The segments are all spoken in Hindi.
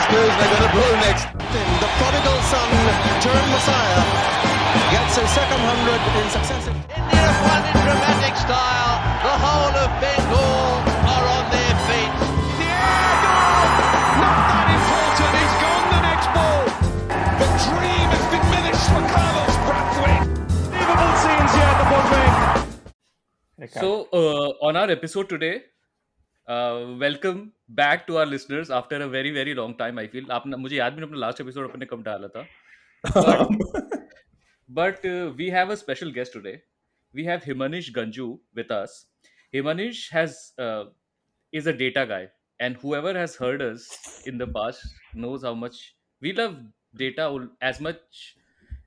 Spurs are going to blow next. The prodigal son turned Messiah gets his second 100 in successive. India have won in dramatic style. The whole of Bengal are on their feet. Diego! Not that important. He's gone the next ball. The dream has diminished for Carlos Brathwaite. Unbelievable scenes here at the Budwig. So, on our episode today, welcome back to our listeners after a very very long time. I feel आपने मुझे याद भी नहीं अपना लास्ट एपिसोड अपने कब डाला था, but we have a special guest today. We have Himanish Ganju with us. Himanish is a data guy, and whoever has heard us in the past knows how much we love data as much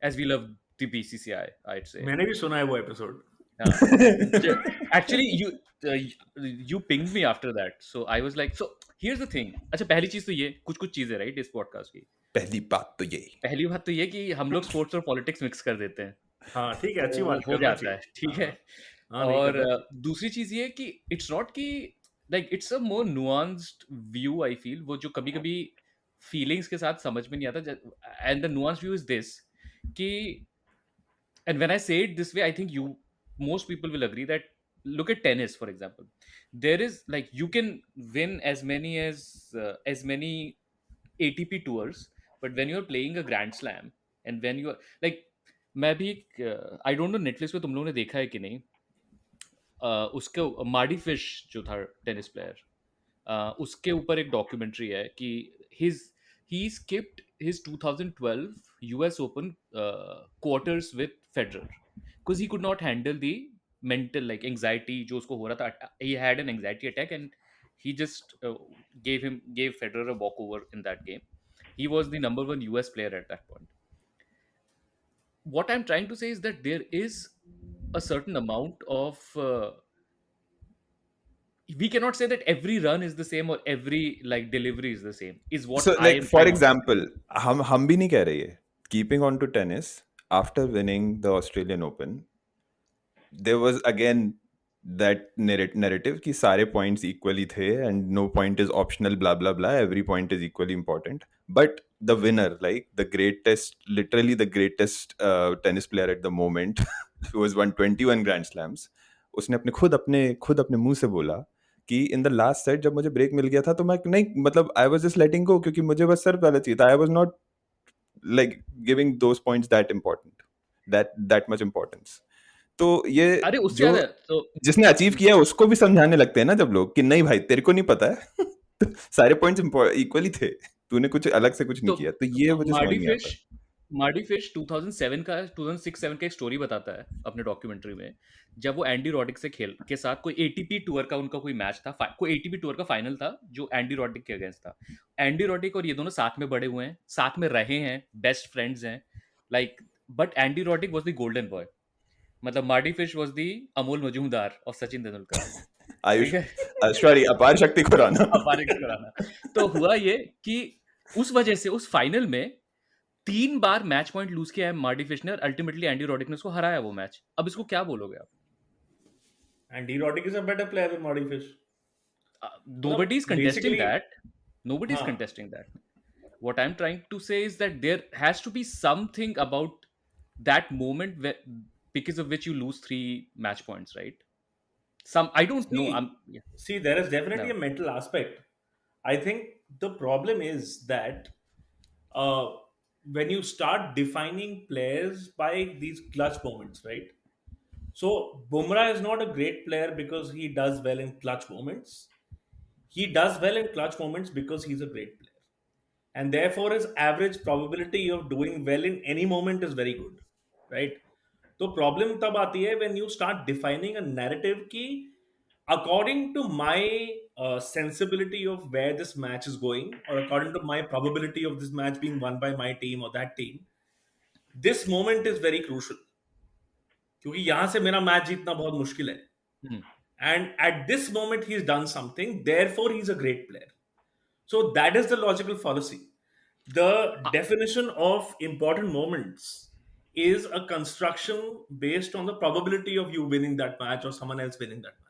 as we love the BCCI. I'd say. मैंने भी सुना है वो episode. Actually, you pinged me after that, so I was like, so here's the thing. अच्छा, पहली चीज तो ये कुछ चीजें राइट इस पॉडकास्ट की. पहली बात तो ये कि हम लोग स्पोर्ट्स और पॉलिटिक्स मिक्स कर देते हैं. हाँ ठीक है, अच्छी बात हो जाता है, ठीक है. और दूसरी चीज ये कि इट्स नॉट कि like it's a more nuanced view. I feel वो जो कभी कभी फीलिंग्स के साथ समझ में नहीं आता. And the nuanced view is this कि and when I say it this way, I think most people will agree that look at tennis, for example. There is like you can win as many ATP tours, but when you're playing a Grand Slam and when you are like मैं भी I don't know Netflix पे तुम लोगों ने देखा है कि नहीं, उसके मार्डी फिश जो था टेनिस प्लेयर, उसके ऊपर एक डॉक्यूमेंट्री है कि he skipped his 2012 US Open quarters with Federer because he could not handle the mental like anxiety जो उसको हो रहा था. He had an anxiety attack and he just gave Federer a walkover in that game. He was the number 1 US player at that point. What I'm trying to say is that there is a certain amount of we cannot say that every run is the same or every like delivery is the same is what so I like am for trying example हम भी नहीं कह रहे ये keeping on to tennis after winning the Australian Open there was again that narrative कि सारे points equally थे and no point is optional blah blah blah every point is equally important but the winner like the greatest literally the greatest tennis player at the moment who has won 21 Grand Slams उसने खुद अपने मुंह से बोला कि इन द लास्ट सेट जब मुझे ब्रेक मिल गया था तो मैं नहीं मतलब आई वाज जस्ट लेटिंग गो क्योंकि मुझे बस सर्व वाला चाहिए था. I was not like giving those points that important that much importance. तो ये अरे उससे ज्यादा तो जिसने अचीव किया है उसको भी समझाने लगते हैं ना जब लोग कि नहीं भाई तेरे को नहीं पता है तो सारे पॉइंट्स इक्वली थे, तूने कुछ अलग से कुछ नहीं किया. तो ये वजह से मार्डी फिश 2006-7 का एक स्टोरी बताता है अपने डॉक्यूमेंट्री में जब वो एंडी रॉडिक के साथ कोई एटीपी टूर का उनका कोई मैच था, कोई एटीपी टूर का फाइनल था जो एंडी रॉडिक के अगेंस्ट था. एंडी रॉडिक और ये दोनों साथ में बड़े हुए हैं, साथ में रहे हैं, बेस्ट फ्रेंड्स हैं like. But Andy Roddick was the golden boy, मतलब Mardy Fish was the Amol Muzumdar और सचिन तेंदुलकर. सॉरी अपार शक्ति खुराना. तो हुआ ये कि उस वजह से उस फाइनल में 3 बार मैच पॉइंट लूज किया है मार्डी फिश ने और अल्टीमेटली एंडी रॉडिक ने उसको हराया वो मैच. अब इसको क्या बोलोगे आप? Andy Roddick is a better player than Mardy Fish. Nobody is contesting that. Nobody is contesting that. What I'm trying to say is that there has to be something about that moment because of which you lose 3 match points, right? I don't know. See, there is definitely a mental aspect. I think the problem is that when you start defining players by these clutch moments, right? So Bumrah is not a great player because he does well in clutch moments. He does well in clutch moments because he's a great player. And therefore his average probability of doing well in any moment is very good, right? So problem tab aati hai when you start defining a narrative ki according to my sensibility of where this match is going or according to my probability of this match being won by my team or that team, this moment is very crucial क्योंकि यहां से मेरा मैच जीतना बहुत मुश्किल है. And at this moment he's done something, therefore he's a great player. So that is the logical fallacy. The definition of important moments is a construction based on the probability of you winning that match or someone else winning that match.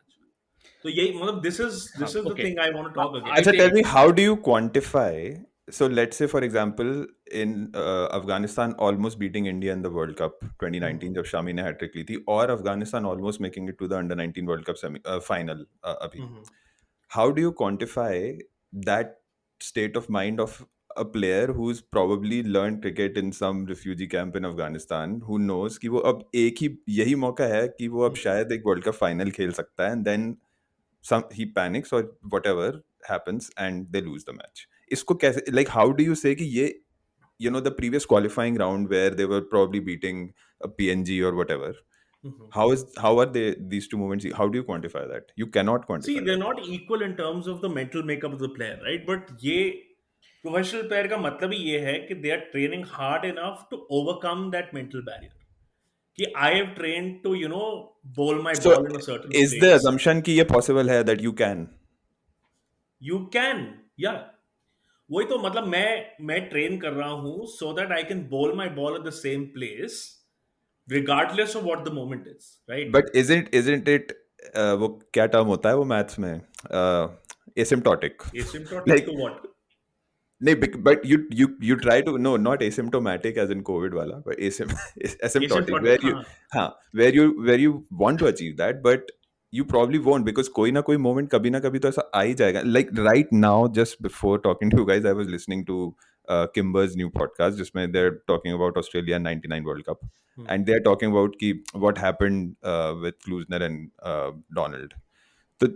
So yeah, this is the thing I want to talk about. Tell me, how do you quantify So let's say, for example, in Afghanistan almost beating India in the World Cup 2019 जब शामी ने हैट्रिक ली थी, और Afghanistan almost making it to the under 19 World Cup final अभी. How do you quantify that state of mind of a player who's probably learned cricket in some refugee camp in Afghanistan, who knows कि वो अब एक ही यही मौका है कि वो अब शायद एक वर्ल्ड कप फाइनल खेल सकता है, and then he panics or whatever happens and they lose the match. इसको कैसे, like, how do you say कि ये, you know, the previous qualifying round where they were probably beating a PNG or whatever, how are these two moments, how do you quantify that? You cannot quantify See, they're that. not equal in terms of the mental makeup of the player, right? But ये professional player का मतलब ही ये है कि they are training hard enough to overcome that mental barrier. कि I have trained to, you know, bowl my So ball in a certain is the place. assumption कि ये possible है that you can? You can, yeah. वही तो मतलब मैं ट्रेन कर रहा हूँ so that I can bowl my ball at the same place regardless of what the moment is, right? But isn't it वो क्या टर्म होता है वो मैथ्स में, asymptotic? Asymptotic Like, to what? नहीं, but you try to, no, not asymptomatic as in COVID वाला, but asymptotic where you, हाँ, where you want to achieve that, but you probably won't, because कोई ना कोई moment कभी ना कभी तो ऐसा आ ही जाएगा. Like right now, just before talking to you guys, I was listening to Kimber's new podcast, जिसमें they're talking about Australia 99 World Cup, and they're talking about कि what happened with Klusner and Donald. तो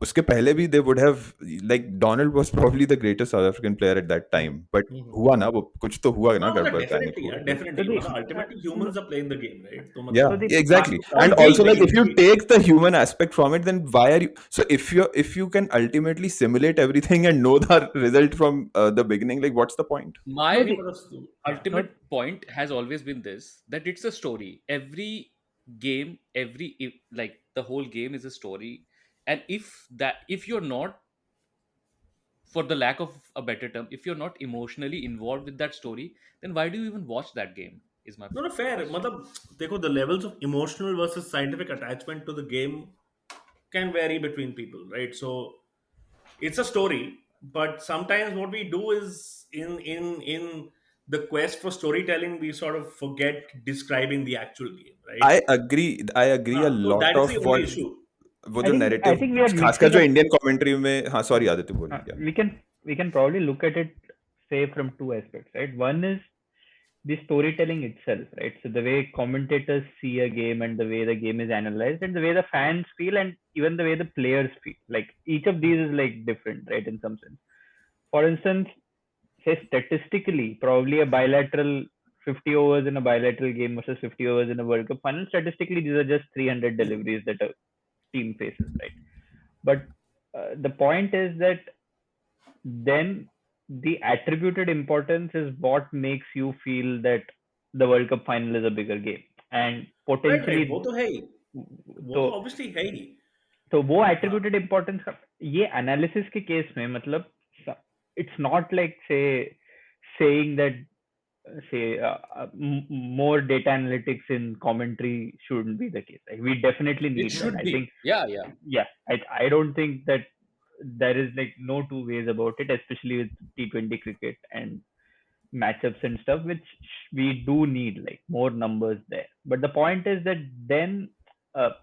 उसके पहले भी they would have, like, Donald was probably the greatest South African player at that time, but हुआ ना वो, कुछ तो हुआ ना हाँ, गड़बड़, panic definitely, हुआ. yeah, definitely. मतलब ultimately humans are playing the game, right? तो मतलब Yeah, exactly. all And game also, like, नहीं if you है. take the human aspect from it, then why are you, so if you can ultimately simulate everything and know the result from the beginning, like, what's the point? My नहीं, मतलब ultimate point has always been this, that it's a story. Every game, like the whole game is a story. And if you're not, for the lack of a better term, if you're not emotionally involved with that story, then why do you even watch that game? Is my no, fair. question. मतलब देखो, the levels of emotional versus scientific attachment to the game can vary between people, right? So it's a story, but sometimes what we do is in the quest for storytelling, we sort of forget describing the actual game, right? I agree a So lot that is of the only what issue. वो I जो think narrative, we are खासकर mixing जो up. इंडियन कमेंट्री में, हाँ, sorry आदित्य बोलिए. Yeah. We can probably look at it, say, from two aspects, right? One is the storytelling itself, right? So the way commentators see a game and the way the game is analyzed and the way the fans feel and even the way the players feel, like each of these is like different, right? In some sense, for instance, say statistically, probably a bilateral 50 overs in a bilateral game versus 50 overs in a World Cup final, statistically these are just 300 deliveries that a team faces, right? But the point is that then the attributed importance is what makes you feel that the World Cup final is a bigger game, and potentially वो तो है ही, वो तो obviously है ही. तो वो attributed importance ये analysis के case में मतलब it's not like saying that more data analytics in commentary shouldn't be the case. Like, we definitely need It should that. be. I think, Yeah. I don't think that there is like no two ways about it, especially with T20 cricket and matchups and stuff, which we do need like more numbers there. But the point is that then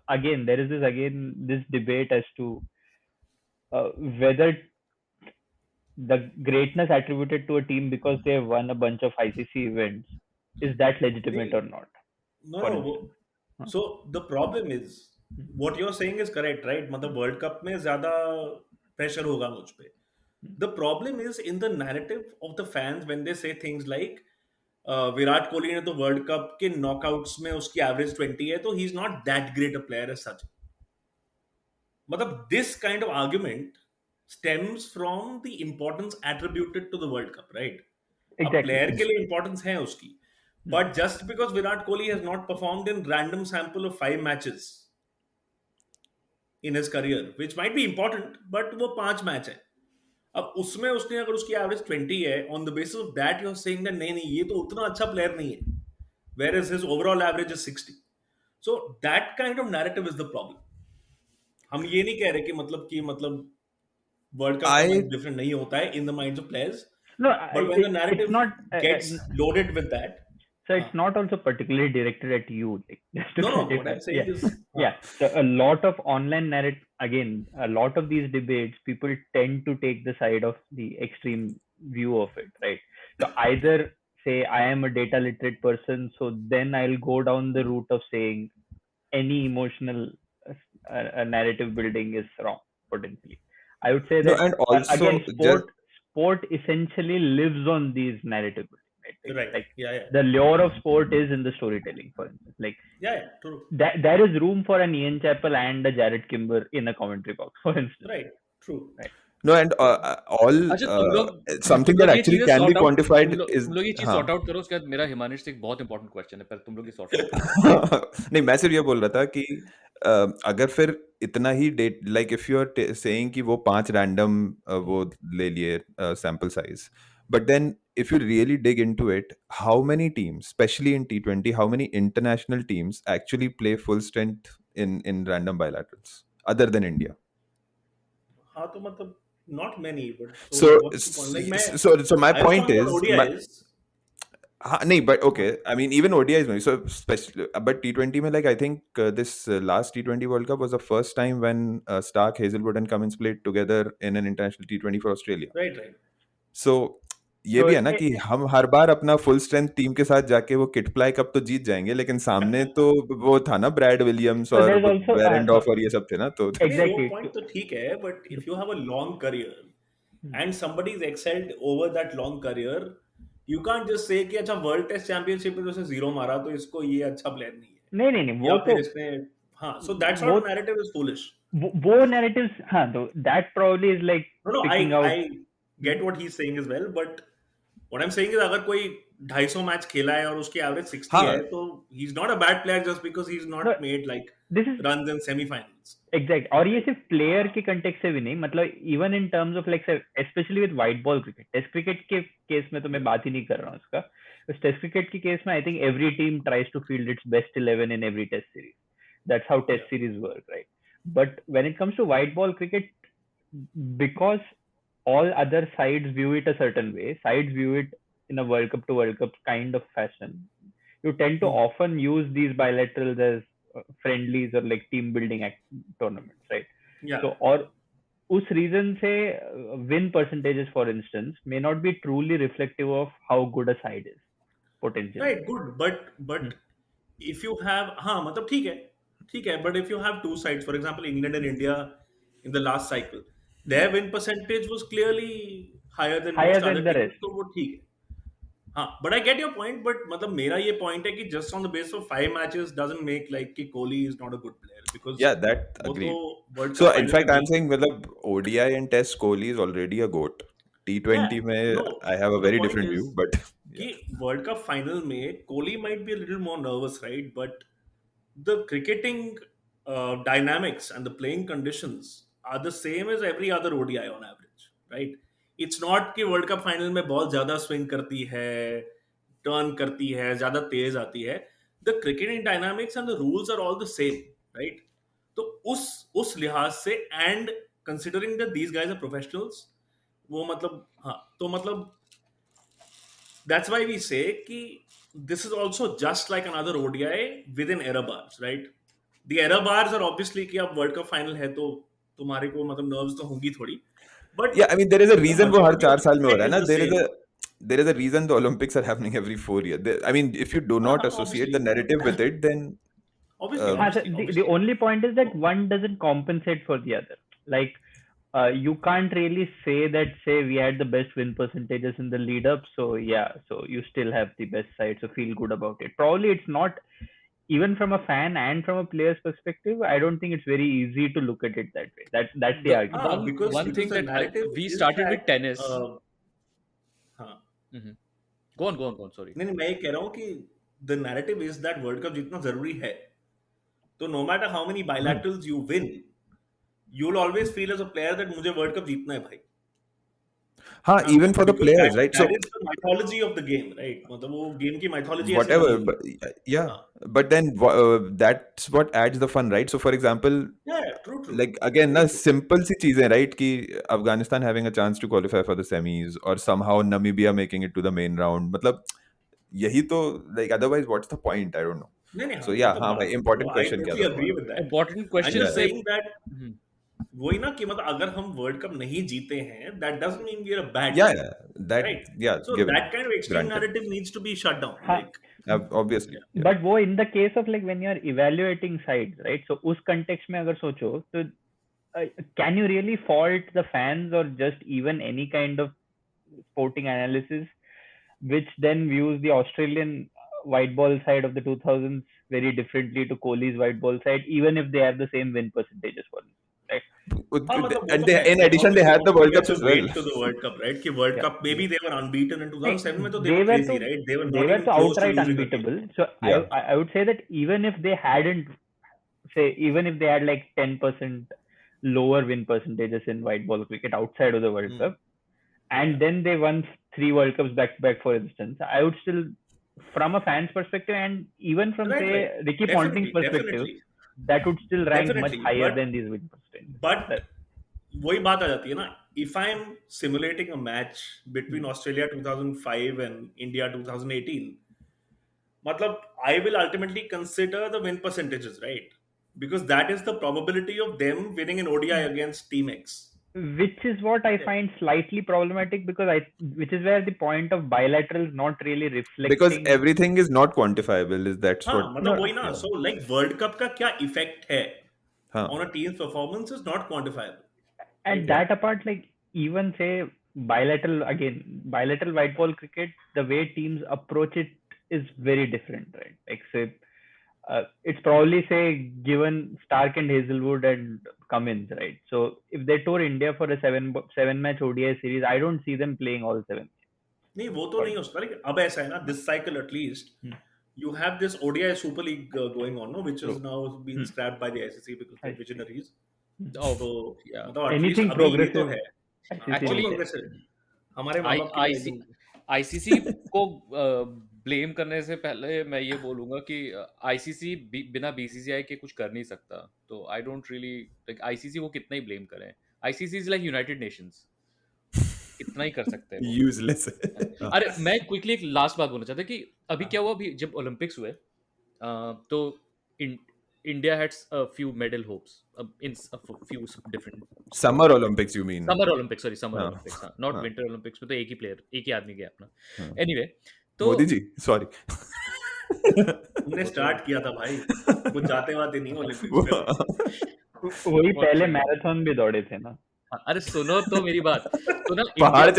again there is this debate as to whether the greatness attributed to a team because they have won a bunch of ICC events is that legitimate or not. No. So the problem is, what you're saying is correct, right? मतलब World Cup में ज़्यादा pressure होगा मुझ पे. The problem is in the narrative of the fans when they say things like Virat Kohli ने तो वर्ल्ड कप के नॉकआउट्स में उसकी एवरेज 20 है, तो he is not that great a player as such. मतलब this kind of argument stems from the importance attributed to the World Cup, right? Exactly. Player के लिए इंपॉर्टेंस है उसकी, but just because Virat Kohli has not performed in random sample of 5 matches in his career, which might be important, but वो 5 मैच है. अब उसमें उसने अगर उसकी एवरेज 20 है, on the basis of that you're saying that नहीं ये तो उतना अच्छा प्लेयर नहीं है, whereas his overall average is 60. So that kind of narrative is the problem. हम ये नहीं कह रहे कि मतलब वर्ल्ड कप डिफरेंट नहीं होता है in the minds of players. No, But when the it's narrative not. gets loaded with that, So it's not also particularly directed at you. Like, just to no, what clarify. I'm saying is, Yeah. So a lot of online narrative, again, a lot of these debates, people tend to take the side of the extreme view of it, right? So either say I am a data literate person, so then I'll go down the route of saying any emotional narrative building is wrong potentially. I would say No, that and also again, just sport essentially lives on these narrative building, right? right? Like Yeah, the lure of sport is in the storytelling, for instance. Like yeah, true. there is room for an Ian Chappell and a Jared Kimber in a commentary box, for instance. Right, true. Right. no, and all अच्छा तुम लोग something that actually can be quantified is तुम लोग ये चीज हाँ सॉर्ट आउट करो उसके बाद मेरा हिमानिश से एक बहुत इंपॉर्टेंट क्वेश्चन है पर तुम लोग ये सॉर्ट आउट करो नहीं मैं सिर्फ ये बोल रहा था कि अगर फिर इतना ही that like if you are saying कि वो 5 रैंडम वो ले लिए sample size but then if you really dig into it, how many teams, especially in T20, how many international teams actually play full strength in random bilaterals other than India? हाँ तो मतलब not many, but So what's the point? Like मैं so my I was point talking is about ODIs. नहीं but okay, I mean even ODIs maybe so special, but T20 में like I think this last T20 World Cup was the first time when Stark, Hazelwood and Cummins played together in an international T20 for Australia. Right. So ये So भी है ना कि हम हर बार अपना फुल स्ट्रेंथ टीम के साथ जाके वो किटप्लाई कप तो जीत जाएंगे लेकिन सामने तो वो था ना ब्रैड विलियम्स So और there's also वेरेंडॉफ और ये सब थे ना तो exactly. वो point तो ठीक है, but if you have a long career and somebody's excelled over that long career, you can't just say कि अच्छा वर्ल्ड टेस्ट चैंपियनशिप में तो उसने 0 मारा तो इसको ये अच्छा प्लेयर नहीं है नहीं या वो फिर तो इसने हाँ so that sort of narrative is foolish. वो narratives हाँ तो that probably is like No, picking out. I get what he's saying as well, but what I'm saying is अगर कोई 250 मैच खेला है और उसकी एवरेज 60 हाँ. है तो he's not a bad player just because he's not No, made like this is runs in semi-finals. Exact और ये सिर्फ प्लेयर के कंटेक्स्ट से भी नहीं मतलब even in terms of like specially with white ball cricket test cricket के केस में तो मैं बात ही नहीं कर रहा हूँ उसका उस टेस्ट क्रिकेट के केस में I think every team tries to field its best 11 in every test series that's how test series work right but when it comes to white ball cricket because all other sides view it a certain way sides view it in a World Cup to World Cup kind of fashion you tend to often use these bilaterals as friendlies or like team building tournaments right Yeah. so or उस रीजन से win percentages for instance may not be truly reflective of how good a side is potentially Right, good, but if you have हाँ मतलब ठीक है but if you have two sides, for example England and India in the last cycle, their win percentage was clearly higher than most other the teams, rest. तो वो ठीक है हाँ but I get your point, but मतलब मेरा ये point है कि just on the basis of 5 matches doesn't make like कि Kohli is not a good player because yeah that वो agreed तो World so Cup in final fact में I'm saying मतलब ODI and Test Kohli is already a goat T20 Yeah, में no, I have a the very point different is view but कि World Cup final में Kohli might be a little more nervous, right? But the cricketing dynamics and the playing conditions are the same as every other ODI on average, right? It's not कि World Cup final में बॉल ज्यादा swing करती है, turn करती है, ज्यादा तेज आती है. The cricketing dynamics and the rules are all the same, right? तो उस लिहाज से and considering that these guys are professionals, वो मतलब हाँ तो मतलब that's why we say कि this is also just like another ODI within error bars, right? The error bars are obviously कि अब World Cup final है तो तुम्हारे को मतलब nerves तो होंगी थोड़ी, but yeah I mean there is a reason वो हर 4 साल में हो रहा है ना majority is the there is a reason the Olympics are happening every 4 years I mean if you do not associate the narrative with it then obviously, the only point is that one doesn't compensate for the other like you can't really say that say we had the best win percentages in the lead up so yeah so you still have the best side so feel good about it probably it's not even from a fan and from a player's perspective I don't think it's very easy to look at it that way that's the argument because one thing the that narrative we is started that, with tennis हाँ go on sorry नहीं मैं ये कह रहा हूँ कि the narrative is that World Cup जीतना जरूरी है तो no matter how many bilaterals you win you'll always feel as a player that मुझे World Cup जीतना है भाई हाँ even for the because players right so that is the mythology of the game right मतलब वो game की mythology ऐसे whatever बनी हुई है। but, yeah but then that's what adds the fun right so for example Yeah, true. like again na simple सी चीजें right कि Afghanistan having a chance to qualify for the semis or somehow Namibia making it to the main round मतलब यही तो like otherwise what's the point I don't know. नहीं So वो yeah तो हाँ बात भाई important I question क्या totally था agree तुम्हारा? with that. Important I'm question just से saying that वही ना कि मतलब अगर हम वर्ल्ड कप नहीं जीते हैं that doesn't mean we're a bad Yeah, team, yeah, that right? yeah So given that kind of extreme granted. narrative needs to be shut down. हाँ. Like Obviously yeah. But वो in the case of like when you are evaluating sides, right? So उस context में अगर सोचो तो can you really fault the fans or just even any kind of sporting analysis which then views the Australian white ball side of the 2000s very differently to Kohli's white ball side, even if they have the same win percentages for them, right? हाँ मतलब वो And तो they, है in कि addition they obviously had the don't World forget Cups to as well. wait to the World Cup, right? कि World Yeah. Cup maybe they were unbeaten in 2007 में तो they They were were crazy, to right? They were they not were even to close to outright losing a game. unbeatable. So Yeah. I would say that even if they hadn't, say even if they had like 10% lower win percentages in white ball cricket outside of the World Cup, and then they won 3 World Cups back to back, for instance, I would still, from a fan's perspective and even from Right, say right. Ricky Definitely, Ponting's perspective, definitely. that would still rank much Definitely, higher but- than these win percentages. But वही बात आ जाती है ना, if I'm simulating a match between Australia 2005 and India 2018, मतलब I will ultimately consider the win percentages, right? Because that is the probability of them winning an ODI against Team X. Which is what I find slightly problematic, because which is where the point of bilateral is not really reflecting. Because everything is not quantifiable is that's हाँ what मतलब वही ना, yeah. so like World Cup का क्या effect है हाँ. on a team's performance is not quantifiable. And that apart, like even say bilateral white ball cricket, the way teams approach it is very different, right? Like say it's probably say given Stark and Hazelwood and Cummins, right? So if they tour India for a seven match ODI series, I don't see them playing all 7. नहीं वो तो नहीं हो सकता, लेकिन अब ऐसा है ना, this cycle at least you have this ODI Super League going on, no, which is now been scrapped by the ICC because they're visionaries. Oh, So yeah. मतलब at Anything least अभी ये तो progressive. है Actually, progressive. हमारे माँ बाप की आईसीसी को ब्लेम करने से पहले मैं ये बोलूंगा कि आईसीसी बिना बीसीसीआई के कुछ कर नहीं सकता, तो I don't really like ICC को कितना ही ब्लेम करें. ICC is like United Nations, इतना ही कर सकते हैं. Useless. अरे मैं क्विकली एक लास्ट बात बोलना चाहता कि अभी क्या हुआ, अभी जब ओलंपिक्स हुए तो India had a few medal hopes in a few different Summer Olympics you mean? Summer Olympics, sorry, Summer हाँ. Olympics, हाँ, not हाँ. Winter Olympics में तो एक ही प्लेयर, एक ही आदमी गया अपना. हाँ. Anyway, तो मोदी जी सॉरी हमने स्टार्ट किया था भाई, वो जाते वाते नहीं ओलंपिक्स पे. वही पहले मैराथन भी दौड़े थे ना. अरे सुनो तो मेरी बात, तो ना पहाड़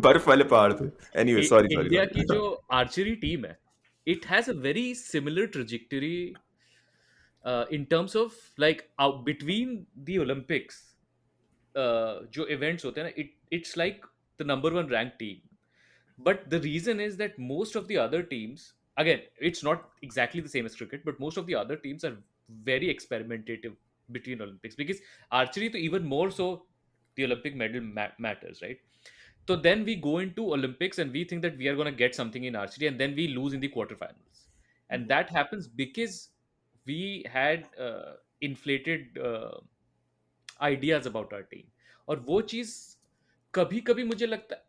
बर्फ वाले पहाड़ पे. Anyway, sorry. इंडिया की जो आर्चरी टीम है, it has a very similar trajectory in terms of like between the Olympics, जो events होते हैं ना, it's like the number 1 ranked team. But the reason is that most of the other teams, again, it's not exactly the same as cricket, but most of the other teams are very experimentative between Olympics, because archery to even more so the Olympic medal matters, right? So then we go into Olympics and we think that we are going to get something in archery, and then we lose in the quarterfinals. And that happens because we had inflated ideas about our team. और वो चीज़ कभी-कभी मुझे लगता है,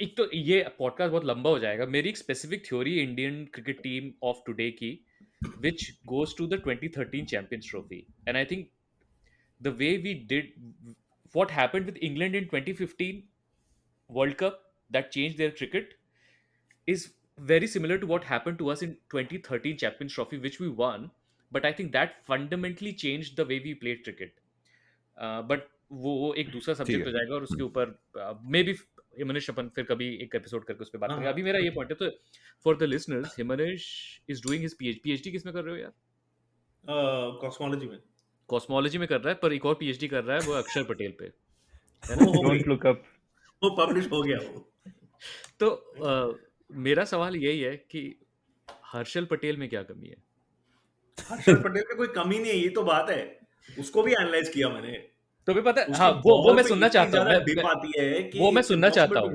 एक तो ये पॉडकास्ट बहुत लंबा हो जाएगा. मेरी एक specific theory Indian cricket team of today की, which goes to the 2013 Champions Trophy. And I think the way we did, what happened with England in 2015 World Cup that changed their cricket is very similar to what happened to us in 2013 Champions Trophy, which we won. But I think that fundamentally changed the way we played cricket. But वो एक दूसरा सब्जेक्ट हो जाएगा, और उसके ऊपर मे बी हिमनिश अपन फिर कभी एक एपिसोड करके उस पर बात करेंगे. अभी मेरा ये पॉइंट है, तो for the listeners, Himnish is doing his PhD किस में कर रहे हो यार? कॉस्मोलॉजी में कर रहा है, पर एक और पीएचडी कर रहा है वो अक्षर पटेल पे, है ना? Don't look up. वो पब्लिश हो गया वो. तो मेरा सवाल यही है कि हर्षल पटेल में क्या कमी है? हर्षल पटेल में कोई कमी नहीं है, ये तो बात है. उसको भी एनालाइज किया मैंने. तो भी पता है, हाँ, वो मैं सुनना चाहता हूँ. वो मैं सुनना चाहता हूँ.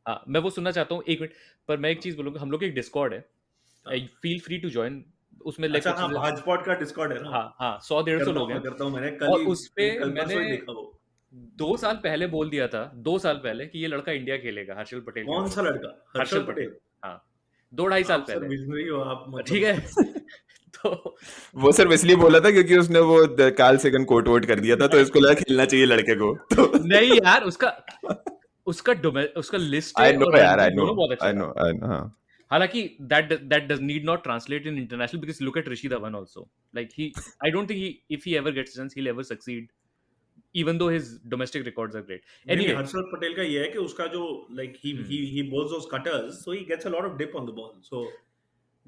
हाँ, मैं वो सुनना चाहता हूँ. एक मिनट, पर मैं एक चीज बोलूंगा. हम लोग एक डिस्कॉर्ड है, फील फ्री टू ज्वाइन उसमें लाइक अच्छा, हाँ, भाजपॉट का डिस्कॉर्ड है ना? हाँ 100-150 लोग हैं, करता हूँ मैंने और उस पे कल मैंने परसों ही देखा वो। 2 साल पहले बोल दिया था, 2 साल पहले, कि ये लड़का इंडिया खेलेगा हर्षल पटेल के कौन सा ऊपर। लड़का? हर्षल पटेल? हाँ 2-2.5 साल आप सर पहले, विजनरी हो आप, ठीक मतलब। है। तो वो सिर्फ इसलिए बोला था क्योंकि उसने वो कार्ल सेगन कोट वोट कर दिया था, तो इसको लगा खेलना चाहिए लड़के को। तो नहीं यार, उसका लिस्ट आई है नो और यार, आई रणजी नो, दोनों बहुत अच्छे आई हैं। नो, आई नो, हाँ. हालांकि that does need not translate in international, because look at Rishi Dhawan also. Like I don't think if he ever gets a chance, he'll ever succeed, even though his domestic records are great. नहीं, Anyway, हर्षल पटेल का ये है कि उसका जो like he bowls those cutters, so he gets a lot of dip on the ball. So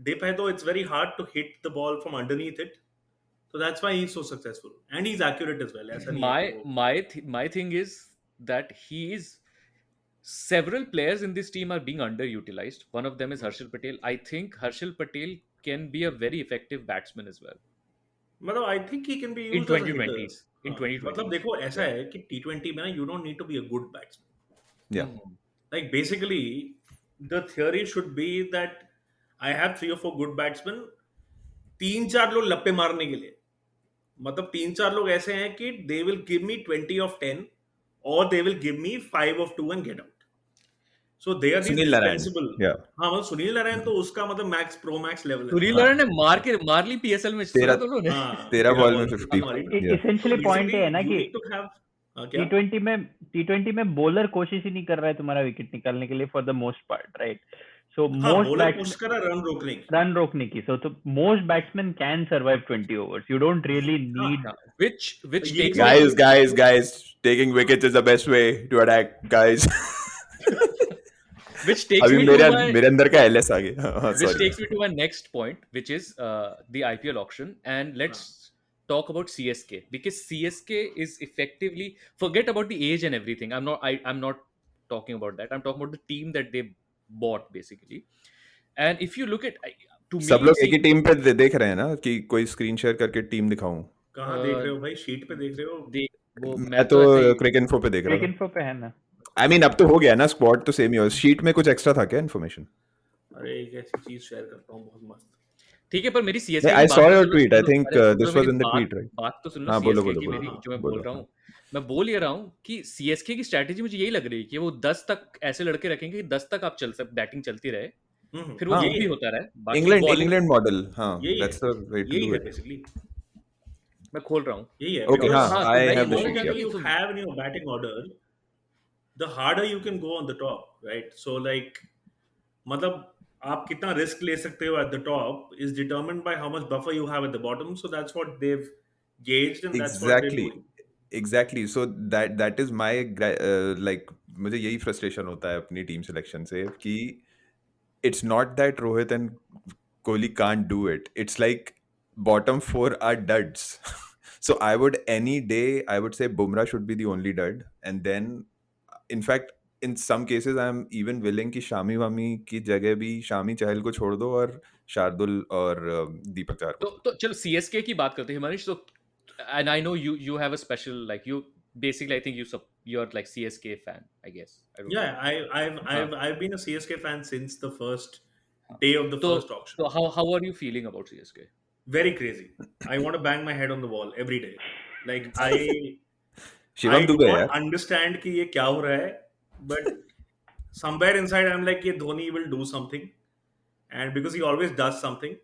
dip है तो it's very hard to hit the ball from underneath it. So that's why he's so successful, and he's accurate as well. ऐसा नहीं है कि वो- my thing is that several players in this team are being underutilized. One of them is Harshal Patel. I think Harshal Patel can be a very effective batsman as well मतलब I think he can be in used as a hitter. 2020s. In हाँ, 2020s. मतलब देखो ऐसा है कि T20 में ना you don't need to be a good batsman. Yeah. Like basically, the theory should be that I have 3 or 4 good batsmen, 3-4 लोग लप्पे मारने के लिए, मतलब 3-4 लोग ऐसे हैं कि they will give me 20 of 10 or they will give me 5 of 2 and get out. So they are these Sunil Narine, dispensable. yeah. हाँ, मतलब सुनील नारायण तो उसका मतलब मैक्स प्रो मैक्स लेवल है। सुनील नारायण ने मार ली पीएसएल में, सुना तो लोगों ने। हाँ, 13 बॉल में 50 50. मारी। Yeah. Essentially So point है ना basically, कि you need to have क्या? T20 में बॉलर कोशिश ही नहीं कर रहा है तुम्हारा विकेट निकालने के लिए for the most part, right? So हाँ, मोस्ट बॉलर कोशिश कर रहा है रन रोकने की। So most batsmen can survive 20 overs. You don't really need. Which ये takes Guys, taking wickets is the best way to attack, guys. which takes अभी me to मेरे अंदर का LS आ गया. which Sorry. takes me to my next point, which is the IPL auction. And let's talk about CSK, because CSK is effectively, forget about the age and everything. I'm not talking about that. I'm talking about the team that they bought basically. And if you look at, to me, सब लोग एक ही टीम पे देख रहे हैं ना, कि कोई स्क्रीन शेयर करके टीम दिखाऊं? कहाँ देख रहे हो भाई? शीट पे देख रहे हो? वो मैं तो ऐसे ही- क्रिक इन्फो पे देख रहा Cricinfo पे है ना? था. I mean, अब तो हो गया ना, स्क्वाड तो सेम ही हो. शीट में कुछ एक्स्ट्रा था क्या इन्फॉर्मेशन? अरे एक ऐसी चीज शेयर करता हूँ बहुत मस्त। ठीक है, पर मेरी CSK I की saw बात your तो tweet. I सुनो। think अरे this मेरी was in the tweet, right? बात तो सुन लो। हाँ, बोलो, CSK की बोलो, मेरी बोलो, जो मैं बोलो, बोल रहा हूँ, मैं बोल ये रहा हूँ कि CSK की स्ट्रैटेजी मुझे यही लग रही है कि वो 10 तक ऐसे लड़के रखेंगे कि 10 तक आप बैटिंग चलती रहे, फिर वो हाँ. जो भी होता रहे, बाकी इंग्लैंड bowling- मॉडल, हाँ, यही है, that's the way to यही do है it. बेसिकली, मैं खोल रहा हूँ। यही है। Okay, Because हाँ, तो I मैं have ये the बोल sheet. रहा that हूँ you कि have in your batting order, the harder you can go on the top, right? So like, मतलब आप कितना रिस्क ले सकते हो at the top is determined by how much buffer you have at the bottom. So that's what they've gauged and that's what they're doing. Exactly. So that is my like, मुझे यही frustration होता है अपनी टीम सिलेक्शन से, कि it's not that Rohit and Kohli can't do it. It's like bottom 4 are duds. So I would say Bumrah should be the only dud, and then in fact in some cases I'm even willing कि शामी वामी की जगह भी शामी चहल को छोड़ दो और शार्दुल और दीपक चार को. तो चलो CSK की बात करते हैं हिमांश। तो and I know you have a special, like, you basically, I think you're like CSK fan, I guess. I don't know. Yeah, I've been a CSK fan since the first day of the So first auction. so how are you feeling about CSK? Very crazy. I want to bang my head on the wall every day. Like I Shivam do Dubey not यार. understand कि ये क्या हो रहा है, but somewhere inside I'm like, ये Dhoni will do something, and because he always does something.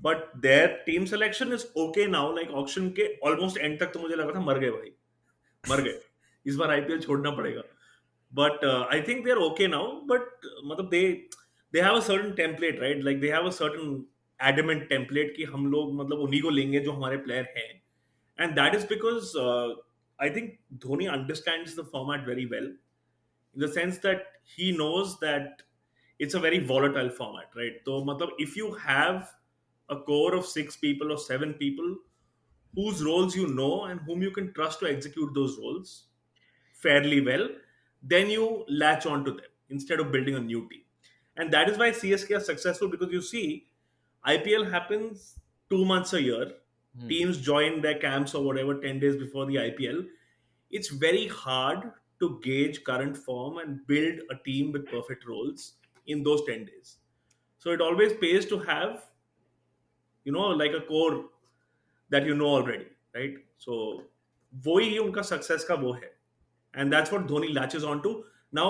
But their team selection is okay now. Like auction के almost end तक तो मुझे लगा था मर गए भाई, मर गए. इस बार IPL छोड़ना पड़ेगा. But I think they're okay now. But मतलब they have a certain template, right? Like they have a certain adamant template कि हम लोग मतलब उन्हीं को लेंगे जो हमारे player हैं. And that is because I think Dhoni understands the format very well, in the sense that he knows that it's a very volatile format, right? So matlab, if you have a core of 6 people or 7 people whose roles you know and whom you can trust to execute those roles fairly well, then you latch on to them instead of building a new team. And that is why CSK are successful, because you see, IPL happens 2 months a year. Teams join their camps or whatever 10 days before the IPL. It's very hard to gauge current form and build a team with perfect roles in those 10 days. So it always pays to have like a core that you know already, right? So वही उनका success का वो है, and that's what Dhoni latches onto. Now,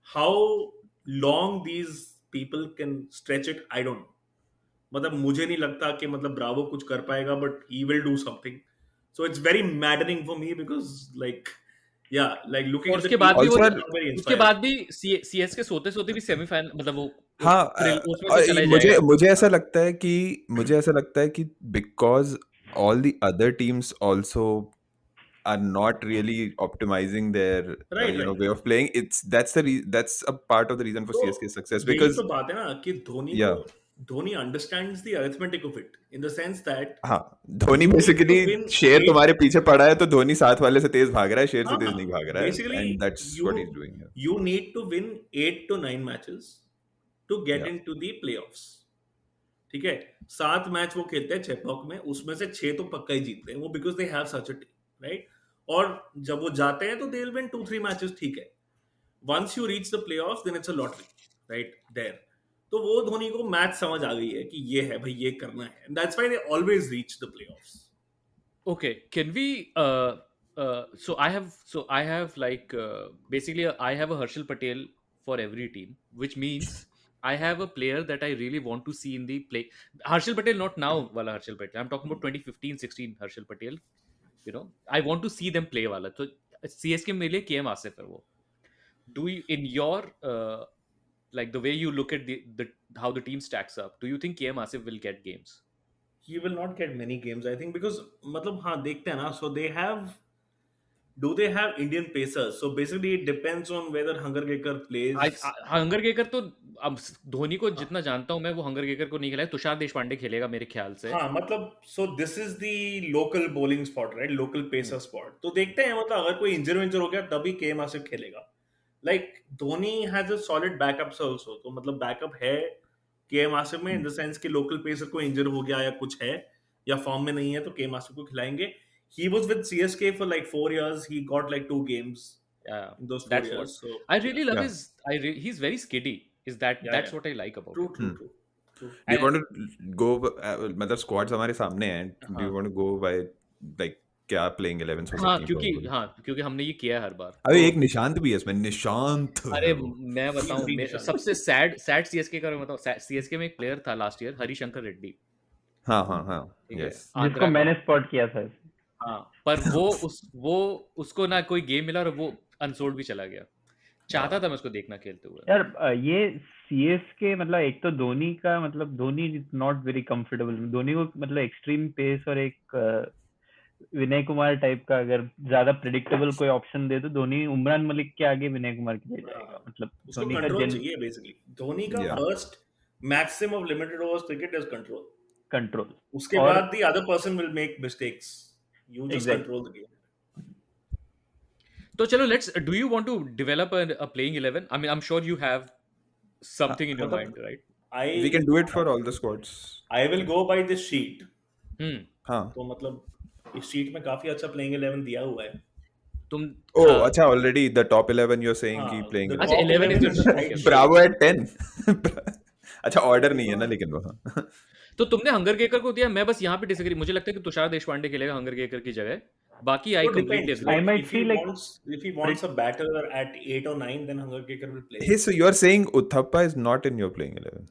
how long these people can stretch it, I don't know. मतलब मुझे नहीं लगता कि मतलब ब्रावो कुछ कर पाएगा, but he will do something. So it's very maddening for me because like looking और at the उसके बाद भी team, वो it's not very उसके inspiring. बाद भी सीएसके सोते भी सेमीफाइनल मतलब वो हाँ उसमें तो चला ही मुझे जाएगा। मुझे ऐसा लगता है कि because all the other teams also are not really optimizing their Right, way of playing. That's a part of the reason for तो CSK's success, यही because तो बात है ना कि Dhoni understands the arithmetic of it in the sense that हाँ Dhoni you need to basically win share 8 तुम्हारे पीछे पड़ा है तो धोनी साथ वाले से तेज भाग रहा है, शेर से तेज नहीं भाग रहा है, basically and that's what he's doing here. you need to win 8 to 9 matches to get Yeah. into the playoffs. ठीक है, 7 मैच वो खेलते हैं चेपॉक में, उसमें से 6 तो पक्का ही जीतते हैं वो, because they have such a team, right? और जब वो जाते हैं तो दे विल विन 2-3 मैचेस, ठीक है. Once you reach the playoffs then it's a lottery, right there. तो वो धोनी को मैच समझ आ गई है कि ये है भाई, ये करना है, and that's why they always reach the playoffs. Okay, can we so I have like basically I have a Harshal Patel for every team, which means I have a player that I really want to see in the play. Harshal Patel, not now wala Harshal Patel, I'm talking about 2015-16 Harshal Patel. I want to see them play wala. So CSK में लिए KM Asif है वो. Do you, in your like the way you look at the how the team stacks up, do you think KM Asif will get games? He will not get many games, I think, because मतलब हाँ देखते हैं ना, so do they have Indian pacers? So basically it depends on whether Hunger Gaker plays. Hunger Gekar तो अब धोनी को जितना जानता हूं मैं, वो हंगर गेकर को नहीं खिलाया, तुषार देशपांडे खेलेगा मेरे ख्याल से. हाँ मतलब so this is the local bowling spot, right? Local pacer spot. तो देखते हैं, मतलब अगर कोई इंजर हो गया तभी केएम आसिफ खेलेगा. Like Dhoni has a solid backups also. तो मतलब बैकअप है केएम आसिफ में, इन द सेंस कि लोकल पेसर को इंजर हो गया या कुछ है या फॉर्म में नहीं है तो केएम आसिफ को खिलाएंगे. He was with CSK for like 4 years. He got like 2 games. Yeah, in those 4 that's years. what So I really love. Yeah. He's very skiddy. That's what I like about true, him. true. Do you want to go मतलब squads हमारे सामने हैं, do you want to go by like क्या playing 11 हो सकती है? क्योंकि हमने ये किया है हर बार. अबे एक निशांत भी है इसमें, निशांत. अरे मैं बताऊं, सबसे सैड CSK का मैं बताऊं, CSK में एक प्लेयर था लास्ट ईयर, हरिशंकर रेड्डी. हाँ yes, जिसको मैंने स्पॉट किया था. हाँ, पर वो उसको ना कोई गेम मिला और वो अनसोल्ड भी चला गया. चाहता था मैं उसको देखना खेलते हुए. यार ये CSK मतलब एक तो धोनी का मतलब Dhoni is not very comfortable. Dhoni को मतलब एक्सट्रीम पेस और एक विनय कुमार टाइप का अगर ज्यादा प्रेडिक्टेबल कोई ऑप्शन दे तो धोनी उमरान मलिक के आगे विनय कुमार के जाएगा. मतलब उसको कंट्रोल चाहिए बेसिकली. धोनी का first maximum of limited overs cricket is control. उसके बाद the other person will make mistakes. You just control the game. So chalo, do you want to develop a playing 11? I mean, I'm sure you have something in your mind, right? We can do it for all the squads. I will go by this sheet. हाँ. तो मतलब इस sheet में काफी अच्छा playing 11 दिया हुआ है. तुम अच्छा already the top 11 you're saying कि playing. अच्छा 11 is Bravo at 10. अच्छा order नहीं है ना लेकिन वो. तो तुमने हंगर गेकर को दिया. मैं बस यहाँ पे डिसएग्री. मुझे लगता है कि तुषार देशपांडे खेलेगा हंगर गेकर की जगह. बाकी I completely agree. I might feel like if he wants a batter at 8 or 9, then Hunger Gaker will play. Hey, so you're saying Uthappa is not in your playing 11?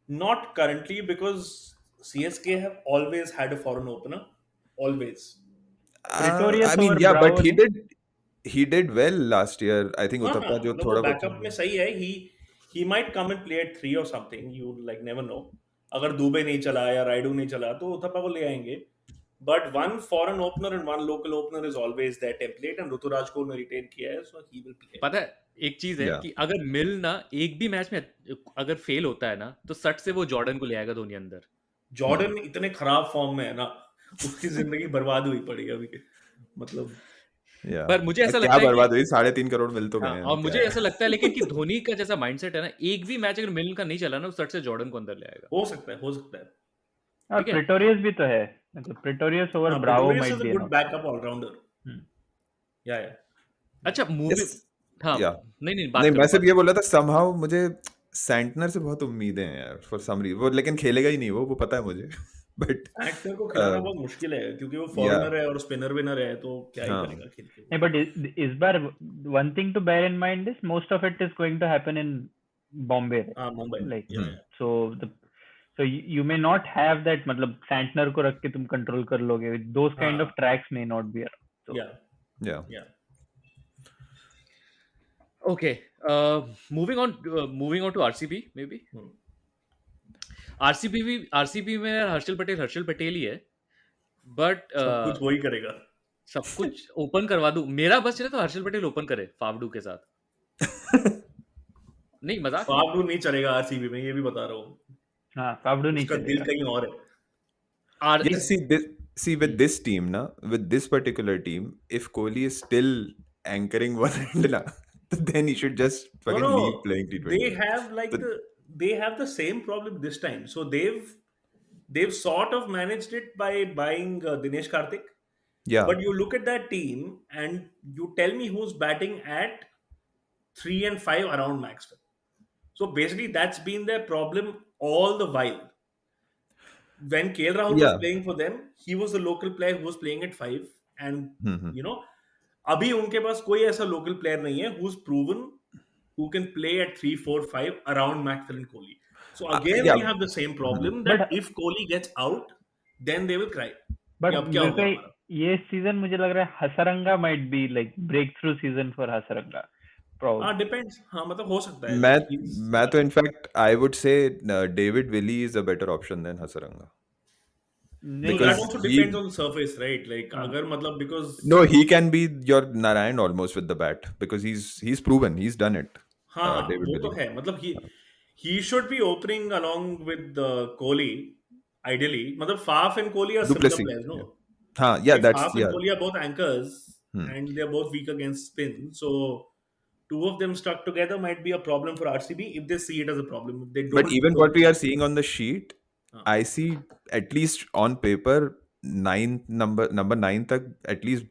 Not currently, because CSK have always had a foreign opener. Always. I mean, yeah, but he did well last year. I think Uthappa जो थोड़ा backup में सही है. He might come and play at 3 or something. You like never know. अगर दुबे नहीं चला या राइडू नहीं चला तो उथप्पा को ले आएंगे. But one foreign opener and one local opener is always their template, and Rituraj को उन्होंने रिटेन किया है, so he will play. पता है एक चीज है कि अगर मिल ना एक भी मैच में अगर फेल होता है ना तो सट से वो जॉर्डन को ले आएगा धोनी अंदर. जॉर्डन इतने खराब फॉर्म में है ना, उसकी जिंदगी बर्बाद हुई पड़ी अभी के. मतलब पर मुझे ऐसा लगता है बर्बाद हुई 3.5 करोड़ मिल तो गए. और मुझे ऐसा लगता है लेकिन कि धोनी का जैसा माइंडसेट है ना, एक भी मैच अगर मिल का नहीं चला ना, सट से जॉर्डन को अंदर ले आएगा. हो सकता है. और प्रेटोरियस भी तो है. मतलब Pretorius over Bravo might be good backup allrounder. या अच्छा मूवी. हाँ नहीं मैं सिर्फ ये बोल रहा था somehow मुझे सैंटनर से बहुत उम्मीदें हैं यार फॉर सम रीजन। वो लेकिन खेलेगा ही नहीं, वो पता है मुझे। बट एक्टर को खिलाना बहुत मुश्किल है क्योंकि वो या फॉरेनर है और स्पिनर विनर है, तो क्या ही हाँ करेगा खेल के वो। Yeah, but is bar one thing to bear in mind is most of it is going to happen in Bombay, right? हाँ, मुंबई, Like या so you may not have that, मतलब सैंटनर को रख के तुम कंट्रोल कर लोगे. Those kind हाँ, of tracks may not be around. So या या या Okay, moving on to RCB maybe. RCB में यार हर्षल पटेल ही है, बट सब कुछ वही करेगा। सब कुछ ओपन करवा दूं, मेरा बस चले तो हर्षल पटेल ओपन करे फाफडू के साथ। नहीं, मजाक नहीं। फाफडू नहीं चलेगा आरसीबी में, ये भी बता रहा हूँ। हाँ, फाफडू नहीं उसका दिल चलेगा. कहीं और है। Yes, see with this team na, with this particular team, if Kohli is still anchoring one end na, then he should just fucking leave playing T20. They have they have the same problem this time. So they've sort of managed it by buying Dinesh Karthik. Yeah. But you look at that team and you tell me who's batting at 3 and 5 around Maxwell. So basically that's been their problem all the while. When KL Rahul was playing for them, he was the local player who was playing at 5, and you know, अभी उनके पास कोई ऐसा local player नहीं है who's proven who can play at 3, 4, 5 around Maxwell and Kohli. So again, we have the same problem that if Kohli gets out, then they will cry. But अब क्या होगा हमारा? ये सीजन मुझे लग रहा है Hasaranga might be like breakthrough season for Hasaranga. हाँ, depends. हाँ, मतलब हो सकता है. मैं तो in fact I would say David Willey is a better option than Hasaranga. So that also depends on the surface, right? Like अगर मतलब because no, he can be your Narayan almost with the bat because he's proven, he's done it. हाँ, David वो Willey. तो है. मतलब he should be opening along with Kohli, ideally. मतलब Faf and Kohli are similar Duplessis. players, no? हाँ, yeah, Like that's Faf and Kohli are both anchors, and they're both weak against spin. So two of them stuck together might be a problem for RCB if they see it as a problem. If they don't. But even what we are seeing on the sheet, I see at least on paper number 9 tak at least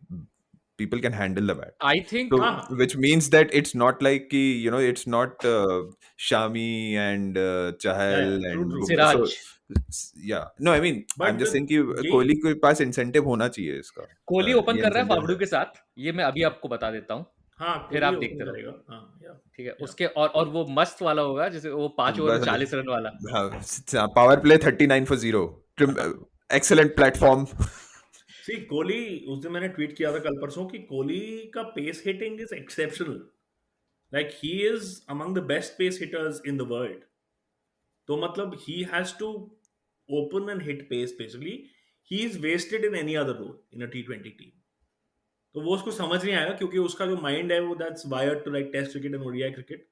people can handle the bat. I think so, which means that it's not like ki, you know, it's not Shami and Chahal and Siraj. So, yeah, no, I mean I'm just saying कि कोहली के पास इंसेंटिव होना चाहिए इसका. कोहली ओपन कर रहा है फाफडू के साथ, ये मैं अभी आपको बता देता हूँ. हाँ, फिर आप देखते रहो. ठीक है, उसके और वो मस्त वाला होगा जैसे वो 5 ओवर में 40 रन वाला. हाँ, power play 39 for 0. Excellent platform. See, Kohli, उस दिन मैंने ट्वीट किया था कल परसों कि कोहली का pace hitting is exceptional. Like he is among the best pace hitters in the world. तो मतलब he has to open and hit pace basically. He is wasted in any other role in a T20 team. तो वो उसको समझ नहीं आएगा क्योंकि उसका जो माइंड है वो that's wired to like test cricket and ODI cricket.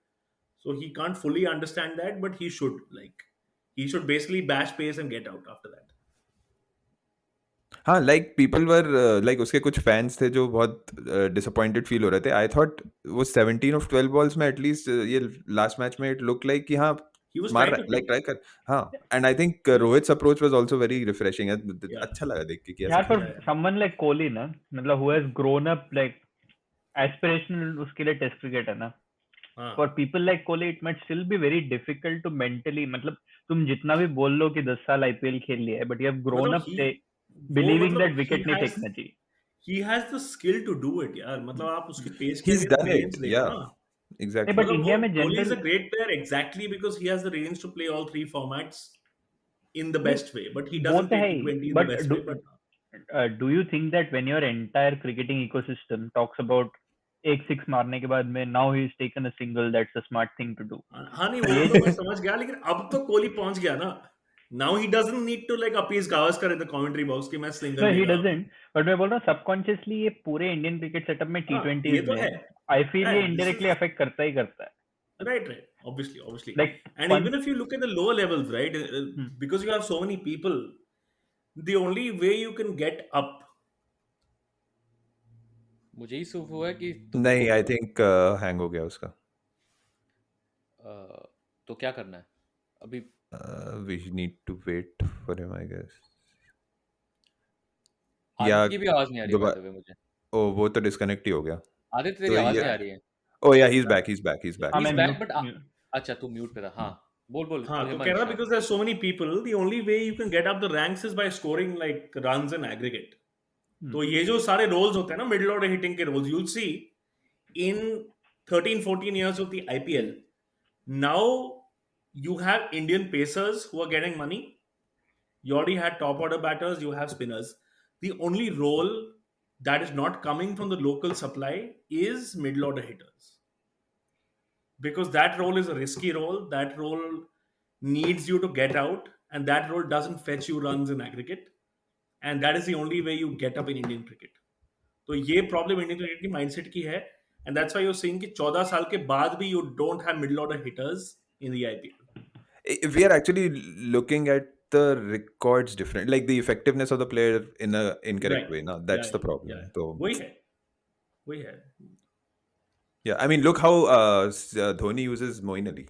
So he can't fully understand that, but he should basically bash pace and get out after that. हाँ, like people were like उसके कुछ फैंस थे जो बहुत disappointed feel हो रहे थे. I thought वो 17 of 12 balls में at least ये last match में it looked like कि हाँ He was मार trying to like try कर. हाँ, and I think Rohit's approach was also very refreshing. अच्छा लगा देख के कि यार for someone like Kohli ना, मतलब who has grown up like aspirational उसके लिए टेस्ट क्रिकेट है ना. For people like Kohli, it might still be very difficult to mentally, मतलब तुम जितना भी बोल लो कि 10 साल IPL खेल लिया है, but you have grown up believing that wicket नहीं फेंकना चाहिए. He has the skill to do it, यार. मतलब आप उसके pace के He's done it, yeah. Exactly. But India में Kohli is a great player exactly because he has the range to play all 3 formats in the best way, but he doesn't play T20 in the best way. But do you think that when your entire cricketing ecosystem talks about एक 6 मारने के बाद में now he's taken a single, that's a smart thing to do? हाँ, नहीं, वो तो मैं समझ गया, लेकिन अब तो कोहली पहुंच गया ना. Now he doesn't need to like appease Gavaskar in the commentary box कि मैं single. No, he doesn't. But मैं बोल रहा हूँ subconsciously ये पूरे इंडियन क्रिकेट सेटअप में T20 में I feel ये indirectly affect करता ही करता है. Right. Obviously. Like, and even if you look at the lower levels, right, because you have so many people, the only way you can get up. मुझे ही सूफ हुआ कि नहीं, I think hang हो गया उसका. तो क्या करना है अभी? We need to wait for him, I guess. Aditya की भी आवाज नहीं आ रही है मुझे. ओ, वो तो डिस्कनेक्ट ही हो गया. आदित्य तेरी आवाज नहीं आ रही है. Oh yeah, he's back. He's back, but अच्छा तू म्यूट पे था, हाँ बोल हाँ, तो तो कह रहा because there's so many people, the only way you can get up the ranks is by scoring like runs in aggregate. तो ये जो सारे roles होते हैं ना middle order hitting के roles, you'll see in 13-14 years of the IPL, now you have Indian pacers who are getting money. You already had top order batters, you have spinners. The only role that is not coming from the local supply is middle order hitters. Because that role is a risky role. That role needs you to get out, and that role doesn't fetch you runs in aggregate. And that is the only way you get up in Indian cricket. तो ये प्रॉब्लम इंडियन क्रिकेट की माइंडसेट की है, and that's why you are seeing कि 14 साल के बाद भी you don't have middle order hitters in the IPL. We are actually looking at the records different, like the effectiveness of the player in a incorrect Right. way. Now that's the problem. Yeah. So वही है. yeah, I mean, look how Dhoni uses Moeen Ali.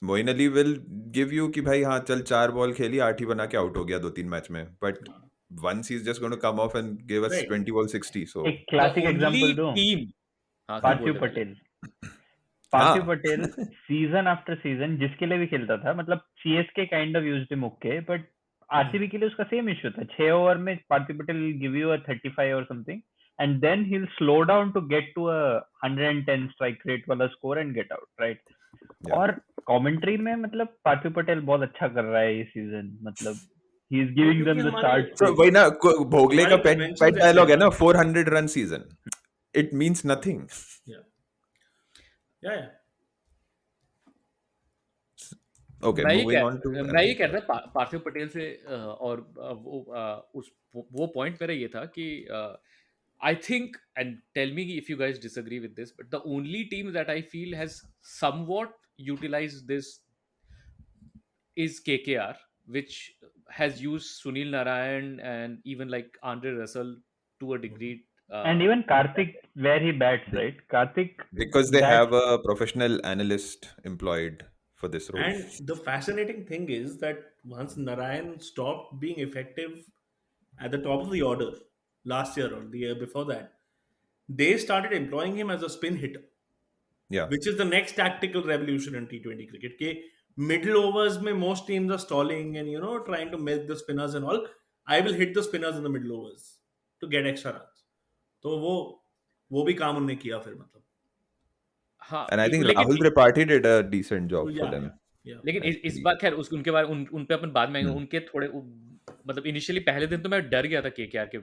Moeen Ali will give you कि भाई हाँ चल 4 बॉल खेली 8 ही बना के आउट हो गया 2-3 मैच में, but once he's just going to come off and give us Right. 20 ball 60. So एक क्लासिक एग्जांपल दूं, team Parthiv Patel. Parthiv Patel season after season जिसके लिए भी खेलता था, मतलब CSK kind of used him okay, but RCB के लिए उसका सेम इशू था. 6 ओवर में Parthiv Patel give you a 35 और something, and then he will slow down to get to a 110 strike rate वाला score and get out, right? और कमेंट्री में मतलब पार्थिव पटेल बहुत अच्छा कर रहा है ये सीजन, मतलब he is giving them the start. So वही ना भोगले का पेट डायलॉग है ना, 400 run season. It means nothing. Yeah. Okay, moving on to मैं ये कह रहा था पार्थिव पटेल से, और वो पॉइंट मेरा ये था कि I think, and tell me if you guys disagree with this, but the only team that I feel has somewhat utilized this is KKR, which has used Sunil Narayan and even like Andre Russell to a degree. And even Karthik, where he bats, right? Karthik, because they have a professional analyst employed for this role. And the fascinating thing is that once Narayan stopped being effective at the top of the order last year or the year before that, they started employing him as a spin hitter. Yeah. Which is the next tactical revolution in T20 cricket. के middle overs में most teams are stalling and trying to milk the spinners and all. I will hit the spinners in the middle overs to get extra runs. तो वो भी काम उन्होंने किया फिर, मतलब. हाँ, and I think Rahul Tripathi did a decent job for them. लेकिन इस बार खैर उनके बारे उन पे अपन बाद में आएंगे. उनके थोड़े मतलब इनिशियली पहले दिन तो मैं डर गया था केकेआर के.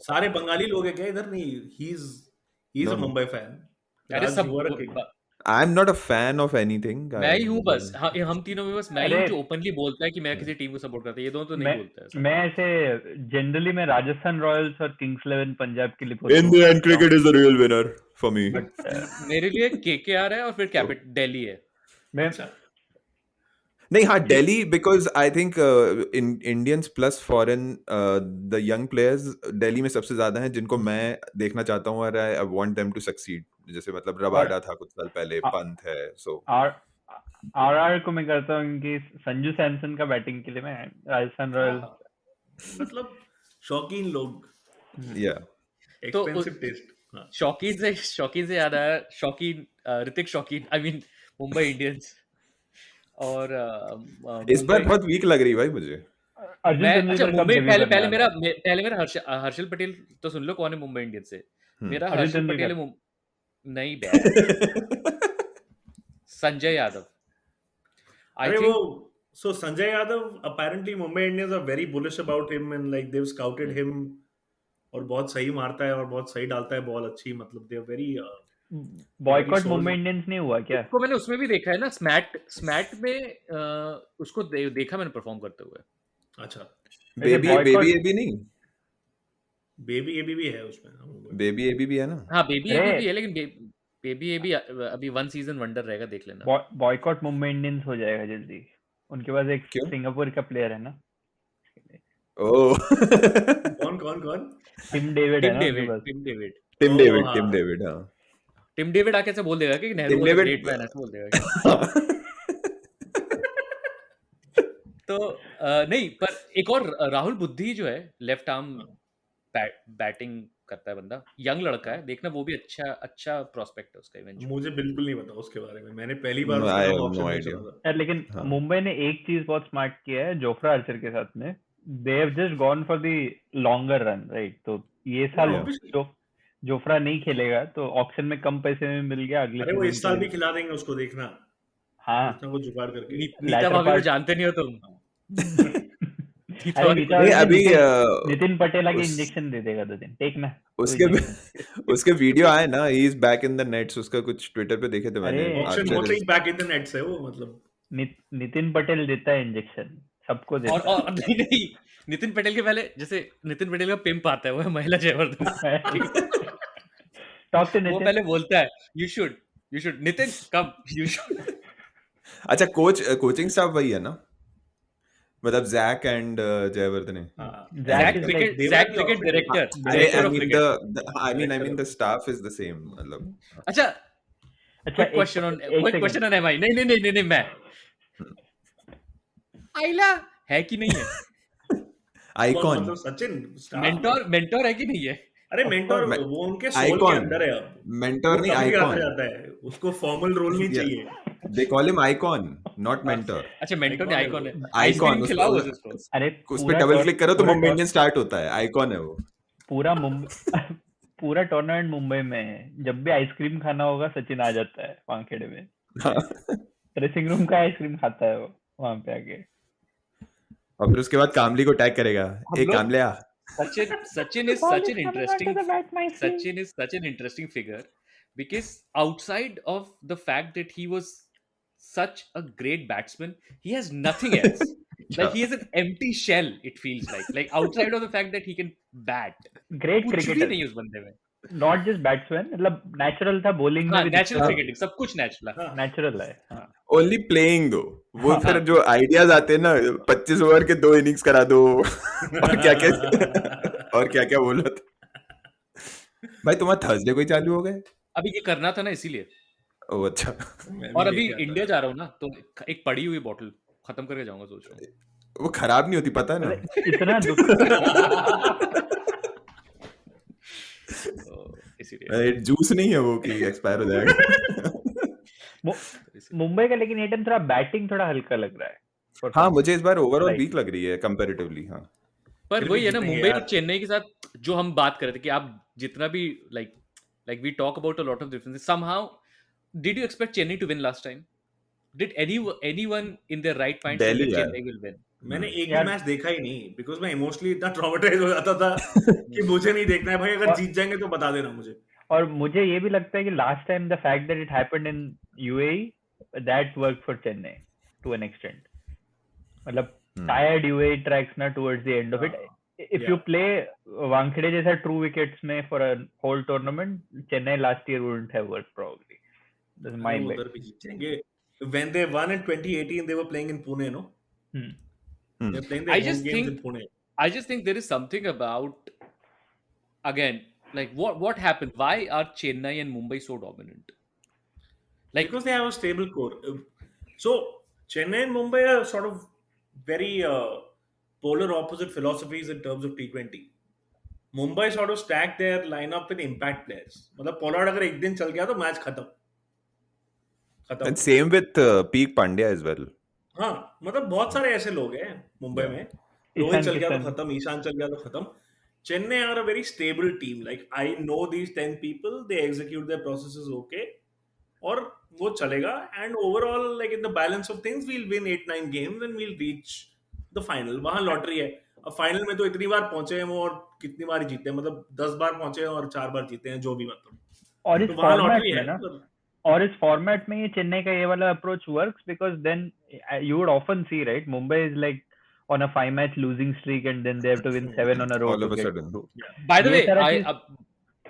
सारे बंगाली लोग हैं क्या इधर? नहीं, he's a Mumbai fan. अरे सब I'm not a fan of anything. मैं ही हूँ बस. हम तीनों में बस मैं ही हूँ जो ओपनली बोलता है कि मैं किसी टीम को सपोर्ट करता है. ये दोनों तो नहीं बोलते हैं. मैं ऐसे जनरली मैं राजस्थान रॉयल्स और किंग्स 11 पंजाब के लिए in the end cricket is the real winner for me. मेरे लिए केकेआर है और फिर कैपिटल दिल्ली है. नहीं हाँ, Delhi, because I think in Indians plus foreign the young players Delhi में सबसे ज्यादा हैं जिनको मैं देखना चाहता हूँ और I want them to succeed. जैसे मतलब रबाडा था कुछ साल पहले, पंत है. So आरआर को मैं करता हूँ कि संजू सैमसन का बैटिंग के लिए मैं राजस्थान रॉयल्स, मतलब शौकीन लोग. Expensive taste. शौकीन से याद आया, शौकीन ऋतिक शौकीन, आई मीन मुंबई इंडियंस. और इस बार बहुत वीक लग रही भाई मुझे. पहले मेरा हर्षल पटेल तो सुन लो कौन है मुंबई इंडियंस से. मेरा हर्षल पटेल नहीं Sanjay Yadav. So Sanjay Yadav, apparently Mumbai Indians are very bullish about him and like they've scouted him, और बहुत सही मारता है और बहुत सही डालता है बॉल अच्छी, मतलब they are very boycott Mumbai Indians नहीं हुआ क्या? उसको मैंने उसमें भी देखा है ना, स्मैट में उसको देखा मैंने परफॉर्म करते हुए. अच्छा, बेबी नहीं, बेबी एबी भी है उसमें. बेबी एबी भी है ना. हाँ बेबी एबी भी है, लेकिन बेबी एबी अभी 1 सीजन वंडर रहेगा, देख लेना. बॉयकॉट मुंबई इंडियंस हो जाएगा जल्दी. उनके पास एक सिंगापुर का प्लेयर है ना. ओह कौन? Tim David. हाँ. टिम डेविड आके ऐसे बोल देगा कि नेहरू वाज ग्रेट मैन, ऐसे बोल देगा. तो नहीं, पर एक और राहुल बुद्धि जो है लेफ्ट आर्म बैटिंग करता है बंदा, यंग लड़का है, देखना वो भी अच्छा प्रोस्पेक्ट है उसका इवेंचुअली। मुझे बिल्कुल नहीं पता उसके बारे में, मैंने पहली बार No, उसका I नाम have ऑप्शन no में idea. सुना था। यार लेकिन हाँ। मुंबई ने एक चीज बहुत स्मार्ट किया है जोफ्रा आर्चर के साथ में, they have just gone for the longer run, right? तो ये साल Yeah, obviously. जोफ्रा नहीं खेलेगा तो ऑक्शन में कम पैसे में मिल गया, अगले अरे वो सीजन इस के साल लिए। भी खिला देंगे उसको, देखना हाँ इतना कुछ जुगाड़ करके। नीता Latter भाभी को part- जानते नहीं हो तुम? अरे नीता नहीं, भाभी अभी नितिन पटेला के उस- इंजेक्शन दे देगा 2 दिन, टेक ना उसके उसके वीडियो आए ना, he is back in the nets, उसका कुछ ट्विटर पे देखे थे मैंने। अरे, ऑप्शन Archer होते ही is- back in the nets है वो, मतलब नितिन पटेल देता है इंजेक्शन, सबको देता और नहीं, नितिन पटेल के पहले जैसे नितिन पटेल का पिंप आता है, वो है महिला जयवर्धन। है। टॉक टू वो नितिन। पहले बोलता है you should Nitin come, you should. अच्छा, कोचिंग स्टाफ वही है ना, मतलब जैक एंड जयवर्धन है। Zach is cricket they were cricket the- director I director of mean cricket। I mean the staff is the same, मतलब अच्छा, अच्छा, quick question on एक second. MI। नहीं मैं आइला है कि नहीं है? आइकॉन। मतलब सचिन staff- मेंटोर है कि नहीं है? अरे मेंटोर मैं- वो उनके सोल के Icon. अंदर है अब, मेंटोर वो नहीं, कभी आता आइकॉन। जाता है, उसको फॉर्मल रोल नहीं Yeah. चाहिए। They call him icon, not mentor. अच्छा, मेंटोर नहीं, आइकॉन है। Icon, आइसक्रीम उसको- खिलाओ उसको। अरे उस पे पूरा डबल टॉर- क्लिक करो तो पूरा मुंबई टॉर- इंडियंस स्टार्ट होता है, आइकॉन है वो। पूरा मुंबई पूरा टूर्नामेंट मुंबई में है, जब भी आइसक्रीम खाना होगा सचिन आ जाता है वानखेड़े में, ड्रेसिंग रूम का आइसक्रीम खाता है वो वहां पे आके। और फिर उसके बाद कामली को टैग करेगा, हम ए लोग- Kamaliya. Sachin is such an interesting figure because outside of the fact that he was such a great batsman, he has nothing else. Like he is an empty shell, it feels like outside of the fact that he can bat, great कुछ भी क्रिकेटर, नहीं उस बंदे में। नॉट जस्ट बैट्समैन, मतलब नेचुरल था, बॉलिंग हाँ, में नेचुरल क्रिकेटिंग, सब कुछ नेचुरल है। नेचुरल है। हाँ। ओनली प्लेइंग दो, वो फिर जो आइडियाज आते हैं ना, 25 ओवर के 2 इनिंग्स करा दो और क्या क्या बोला था भाई। तुम्हारा थर्सडे को ही चालू हो गए? अभी ये करना था ना, इसीलिए। ओह अच्छा। और अभी इंडिया जा रहा हूँ ना, तो एक पड़ी हुई बॉटल खत्म करके जाऊंगा, सोच रहा हूँ। वो खराब नहीं होती, पता है ना। इतना दुख तो इसीलिए जूस नहीं है वो कि एक्सपायर हो जाएगा। मुंबई का लेकिन ये टाइम थोड़ा बैटिंग थोड़ा हल्का लग रहा है। हाँ, मुझे इस बार ओवरऑल Right. वीक लग रही है कंपैरेटिवली। हाँ, पर फिर वही भी है ना, जीतेंगे मुंबई यार। और चेन्नई के साथ जो हम बात कर रहे थे कि आप जितना भी like we talk about a lot of differences, somehow did you expect Chennai to win last time? Did anyone in their right mind say Delhi that यार। Chennai will win? मैंने एक भी यार- मैच देखा ही नहीं, बिकॉज मैं इमोशनली इतना ट्रॉमेटाइज हो जाता था कि मुझे नहीं देखना है भाई, अगर जीत जाएंगे तो बता देना मुझे। और मुझे ये भी लगता है कि last time the fact that it happened in UAE that work for Chennai to an extent, मतलब टायर्ड यूएई ट्रैक्स ना towards the end of it, if you play Wankhede जैसा ट्रू विकेट्स में for a whole tournament, Chennai last year wouldn't have work probably, that's my वो bet. उधर भी जीतेंगे। When they won in 2018, they were playing in Pune, no? They're playing their I home just games think- in Pune. I just think there is something about, again, like what happened? Why are Chennai and Mumbai so dominant? Like, Because they have a stable core. So Chennai and Mumbai are sort of very polar opposite philosophies in terms of T20. Mumbai sort of stack their lineup with impact players. मतलब पोलार्ड अगर एक दिन चल गया तो मैच खत्म। एंड सेम विद पीक पांड्या एज वेल। हाँ, मतलब बहुत सारे ऐसे लोग हैं मुंबई में, रोहित ईशान चल गया तो किशन। खत्म, ईशान चल गया तो खत्म। Chennai are a very stable team, like I know these 10 people, they execute their processes okay, और वो चलेगा। And overall like in the balance of things we'll win 8-9 games and we'll reach the final. वहां लॉटरी है। अब फाइनल में तो इतनी बार पहुंचे हैं वो, और कितनी बार जीते हैं, मतलब 10 बार पहुंचे हैं और 4 बार जीते हैं, जो भी मतलब। और इस तो वहां फॉर्मेट लॉटरी में है ना, मतलब। और इस फॉर्मेट में ये चेन्नई का ये वाला approach works because then you would often see right, Mumbai is like on a 5-match losing streak and then they have to win 7 on a row All to of a get sudden. through. by the ये way, सारा चीज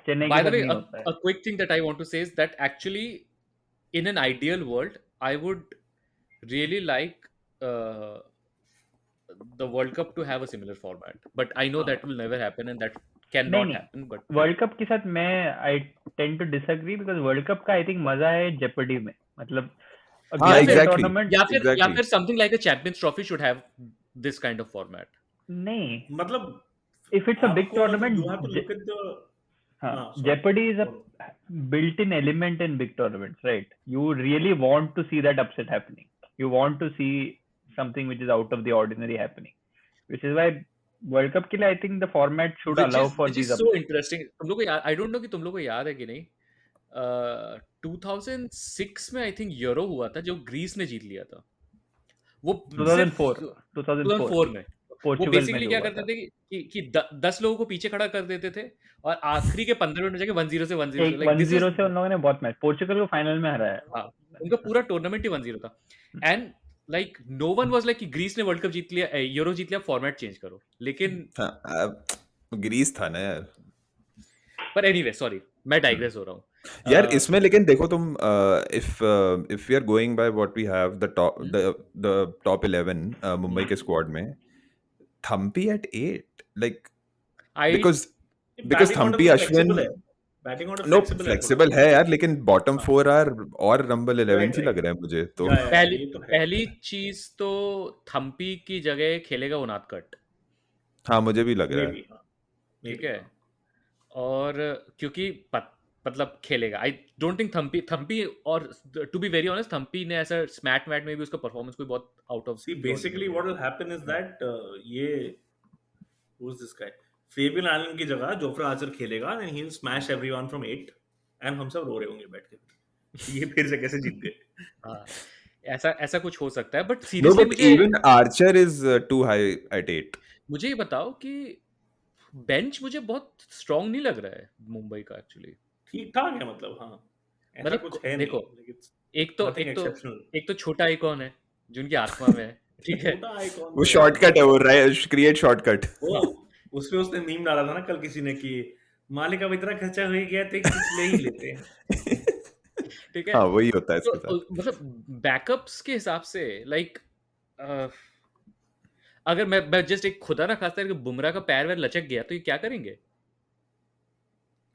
चेन्नई by के the साथ way, नहीं होता है। a quick thing that I want to say is that actually, in an ideal world, I would really like the World Cup to have a similar format, but I know that will never happen and that cannot नहीं। happen. But वर्ल्ड कप के साथ मैं I tend to disagree because world cup का आई थिंक मजा है जेपर्डी में, मतलब हाँ, exactly. टूर्नामेंट या फिर Exactly. something like a Champions Trophy should have this kind of format. नहीं, मतलब if it's a big आपको मतलब tournament you have to look at the sorry. Jeopardy is a built-in element in big tournaments, right? You really want to see that upset happening. You want to see something which is out of the ordinary happening, which is why World Cup के लिए I think the format should allow for which these is so upsets. interesting. तुम लोग को I don't know कि तुम लोग को याद है कि नहीं. 2006 में आई थिंक यूरो हुआ था जो ग्रीस ने जीत लिया था. वो 2004 में वो पोर्चुगल में बेसिकली जो क्या हुआ करते था. थे कि 10 लोगों को पीछे खड़ा कर देते थे और आखिरी के 15 मिनट में जाके 1-0 से 1-0 एक 1-0 से उन लोगों ने बहुत मैच पोर्चुगल को फाइनल में हराया. हाँ, उनका पूरा टूर्नामेंट ही 1-0 था. And like no one was like कि ग्रीस ने वर्ल्ड कप जीत लिया, यूरो जीत लिया, फॉर्मेट चेंज करो. लेकिन ग्रीस था ना यार. पर एनीवे सॉरी मैं डाइग्रेस हो रहा हूँ. यार इसमें लेकिन देखो तुम if we are going by what we have the top 11 Mumbai के स्क्वाड में Thampi at 8 like because Thampi Ashwin batting order no flexible है यार लेकिन बॉटम 4 आर और रंबल 11 ही लग रहा है मुझे तो. पहली चीज तो थम्पी की जगह खेलेगा उनादकट. हाँ मुझे भी लग रहा है. ठीक है. और क्योंकि मतलब खेलेगा आई डोंट थिंक थम्पी और to be very honest Thampi ने ऐसा स्मैट मैट में भी उसका परफॉर्मेंस कोई बहुत out of. See, basically what will happen is that ये who's this guy Fabian Allen की जगह जोफ्रा आर्चर खेलेगा and he'll smash everyone from 8 and हम सब रो रहे होंगे बैठ के ये फिर से कैसे जीत गए. हाँ, ऐसा कुछ हो सकता है but No, seriously but even Archer is too high at 8. मुझे ये बताओ कि बेंच मुझे बहुत स्ट्रांग नहीं लग रहा है मुंबई का एक्चुअली. ठीक ठाक है मतलब. हाँ ऐसा मतलब कुछ है देखो नहीं. एक तो छोटा आइकॉन है जो उनकी आत्मा में है. ठीक है. वो शॉर्टकट है वो क्रिएट शॉर्टकट. उसमें उसने मीम डाला था ना कल किसी ने कि मालिक अब इतना खर्चा हो गया तो कुछ ले ही लेते हैं. ठीक है. हाँ वही होता है इसके तो साथ. मतलब बैकअप्स के हिसाब से लाइक अगर मैं जस्ट एक खुदा ना खास्ता कि बुमराह का पैर वैर लचक गया तो ये क्या करेंगे.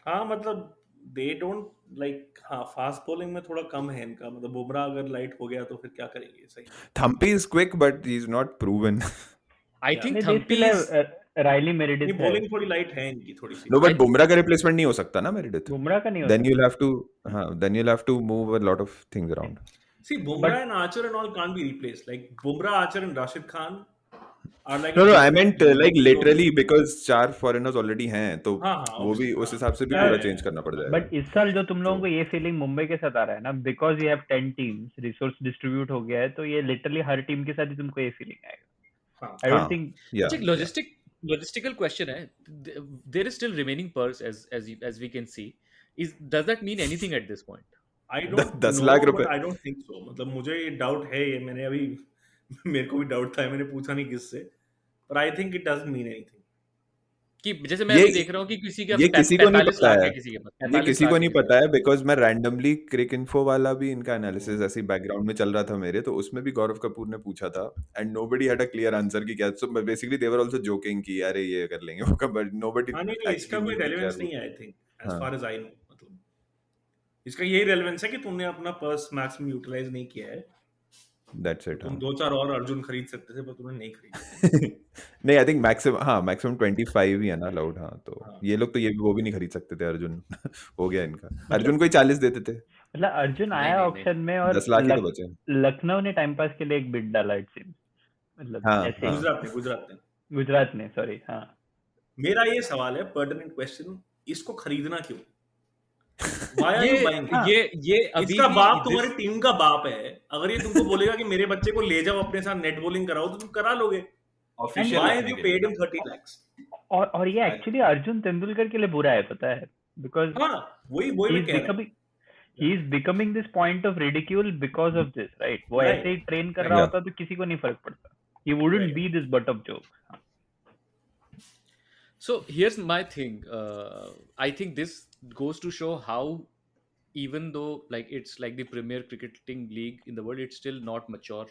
हाँ मतलब दे डोंट लाइक. हाँ फास्ट बॉलिंग में थोड़ा कम है इनका. मतलब बुमराह अगर लाइट हो गया तो फिर क्या करेंगे. सही Thampi is quick but he is not proven. I think They Thampi still have Riley Meredith है. बॉलिंग थोड़ी लाइट है इनकी थोड़ी सी. नो बट बुमराह का रिप्लेसमेंट नहीं हो सकता ना मेरिडिथ. बुमराह का नहीं then you'll have to move a lot of things around. See, Bumrah and Archer and all can't be replaced. Like Bumrah, Archer and Rashid Khan are like. No, I meant like literally because 4 foreigners already हैं तो वो भी उस हिसाब से भी पूरा चेंज करना पड़ जाएगा. बट इस साल जो तुम लोगों को ये फीलिंग मुंबई के साथ आ रहा है ना because you have 10 teams resource distribute हो गया है तो ये लिटरली हर टीम के साथ ही तुमको ये फीलिंग आएगा. I don't think logistical question है. There is still remaining purse as we can see. Does that mean anything at this point? I don't 10 know, lakh but रुपए. I don't think so. मतलब मुझे ये डाउट है. ये मैंने अभी मेरे को भी डाउट था. मैंने पूछा नहीं किससे. But I think it doesn't mean anything. कि जैसे मैं अभी देख रहा हूँ कि किसी का ये किसी को नहीं पता है. किसी के पास ये किसी को नहीं पता है बिकॉज मैं रैंडमली क्रिक इन्फो वाला भी इनका एनालिसिस ऐसे बैकग्राउंड में चल रहा था मेरे तो उसमें भी गौरव कपूर ने पूछा था and nobody had a clear answer कि क्या. So basically they were also joking कि अरे ये कर लेंगे वो बट नोबडी. हाँ नहीं इसका कोई रेलेवेंस नहीं है. I think as far as I know. मतलब इसका यही रेलेवेंस है कि तुमने अपना पर्स मैक्सिमम यूटिलाइज नहीं किया है. That's it. तुम 2-4 और अर्जुन खरीद सकते थे पर तुमने नहीं खरीदा. नहीं आई थिंक मैक्सिमम 25 ही है ना अलाउड. हाँ तो ये लोग तो ये वो भी नहीं खरीद सकते थे. अर्जुन हो गया इनका. अर्जुन को ही 40 देते थे. मतलब अर्जुन आया ऑक्शन में और 10 लाख ही तो बचे. लखनऊ ने टाइम पास के लिए एक बिड डाला इट सीम्स. मतलब ऐसे गुजरात ने सॉरी. हाँ मेरा ये सवाल है पर्टिनेंट क्वेश्चन. इसको खरीदना क्यों? Why are you buying? ये अभी इसका बाप तुम्हारी टीम का बाप है. अगर ये तुमको बोलेगा कि मेरे बच्चे को ले जाओ अपने साथ नेट बॉलिंग कराओ तो तुम करा लोगे. Why have you paid him 30 lakhs? और ये एक्चुअली अर्जुन तेंदुलकर के लिए बुरा है पता है बिकॉज वही मैं कह रहा हूं. he is becoming this point of ridicule because of this, right? वो ऐसे ही ट्रेन कर रहा होता तो किसी को नहीं फर्क पड़ता. He wouldn't be this butt of joke. So here's my thing. I think this goes to show how even though like it's like the premier cricketing league in the world, it's still not mature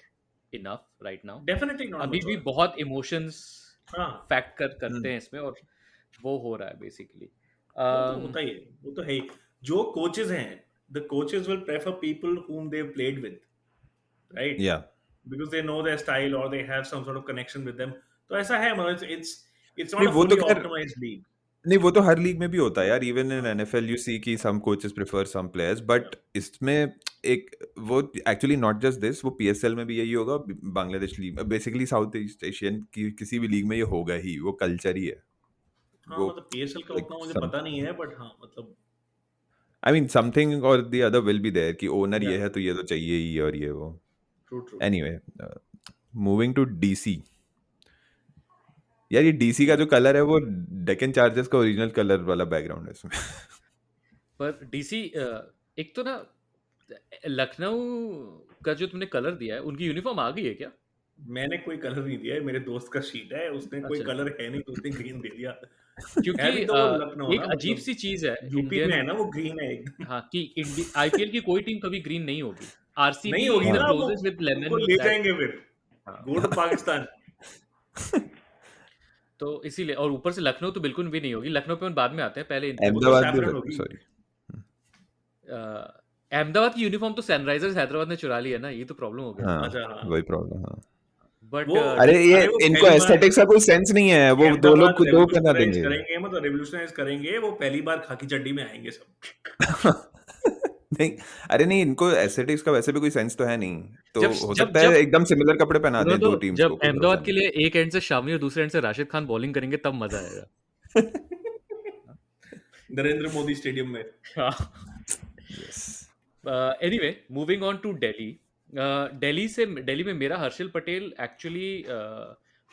enough right now. Definitely not. अभी भी बहुत emotions फैक्ट करते हैं इसमें और वो हो रहा है basically. होता ही है. वो तो है ही. जो कोचेस हैं, the coaches will prefer people whom they've played with, right? Yeah. Because they know their style or they have some sort of connection with them. तो ऐसा है मतलब it's not a वो तो fully optimized league. नहीं वो तो हर लीग में भी होता है यार, even in NFL you see कि some coaches prefer some players, but इसमें एक वो एक्चुअली नॉट जस्ट दिस, वो पीएसएल में भी यही होगा, Bangladesh league basically South East Asian की किसी भी लीग में ये होगा ही, वो कल्चर ही है हाँ वो, मतलब पीएसएल का like उतना मुझे some- पता नहीं है, बट हाँ मतलब आई मीन समथिंग और the other will be there कि ओनर ये Yeah. है तो ये तो चाहिए ही, और ये वो true anyway moving to DC. यार ये डीसी का जो कलर है वो डेक्कन चार्जर्स का ओरिजिनल कलर वाला बैकग्राउंड है इसमें। पर डीसी एक तो ना लखनऊ का जो तुमने कलर दिया है, उनकी यूनिफॉर्म आ गई है क्या? मैंने कोई कलर नहीं दिया है, मेरे दोस्त का शीट है, उसने कोई अच्छा। कलर है नहीं तो उसने ग्रीन दे दिया। क्योंकि है भी तो वो लखनऊ एक ना, अजीब मतलब सी चीज है यूपी में है इंडियन, ना, वो ग्रीन है एकदम। हाँ, कि आईपीएल की कोई टीम कभी ग्रीन नहीं होगी। आरसीबी नहीं होगी इज द ना, वो क्लोजेस्ट विद उनको लेमन ले जाएंगे फिर, हाँ। Go to Pakistan. तो इसीलिए, और ऊपर से लखनऊ तो बिल्कुल भी नहीं होगी। लखनऊ पे हम बाद में आते हैं, पहले अहमदाबाद भी saffron हो होगी। सॉरी, अहमदाबाद की यूनिफॉर्म तो सनराइजर्स हैदराबाद ने चुरा ली है ना, ये तो प्रॉब्लम हो गया। हाँ अच्छा, हाँ। वही प्रॉब्लम। हाँ बट वो अरे ये अरे वो इनको पहली बार एस्थेटिक्स का कोई सेंस नहीं है, वो दो लोग को दो बना रेवोल्यूशनाइज देंगे। करेंगे, मतलब रेवोल्यूशनाइज करेंगे, वो पहली बार खाकी चड्डी में आएंगे सब। नहीं अरे नहीं, इनको एस्थेटिक्स का वैसे भी कोई सेंस तो है नहीं, तो जब- हो जब- सकता है जब- एकदम सिमिलर कपड़े पहना दें दो टीम्स को, जब कोई अहमदाबाद भरोसा के लिए एक एंड से शामी और दूसरे एंड से राशिद खान बॉलिंग करेंगे तब मजा आएगा। नरेंद्र मोदी स्टेडियम में। नहीं। Yes. Anyway, moving on to Delhi. Delhi में मेरा हर्षल पटेल एक्चुअली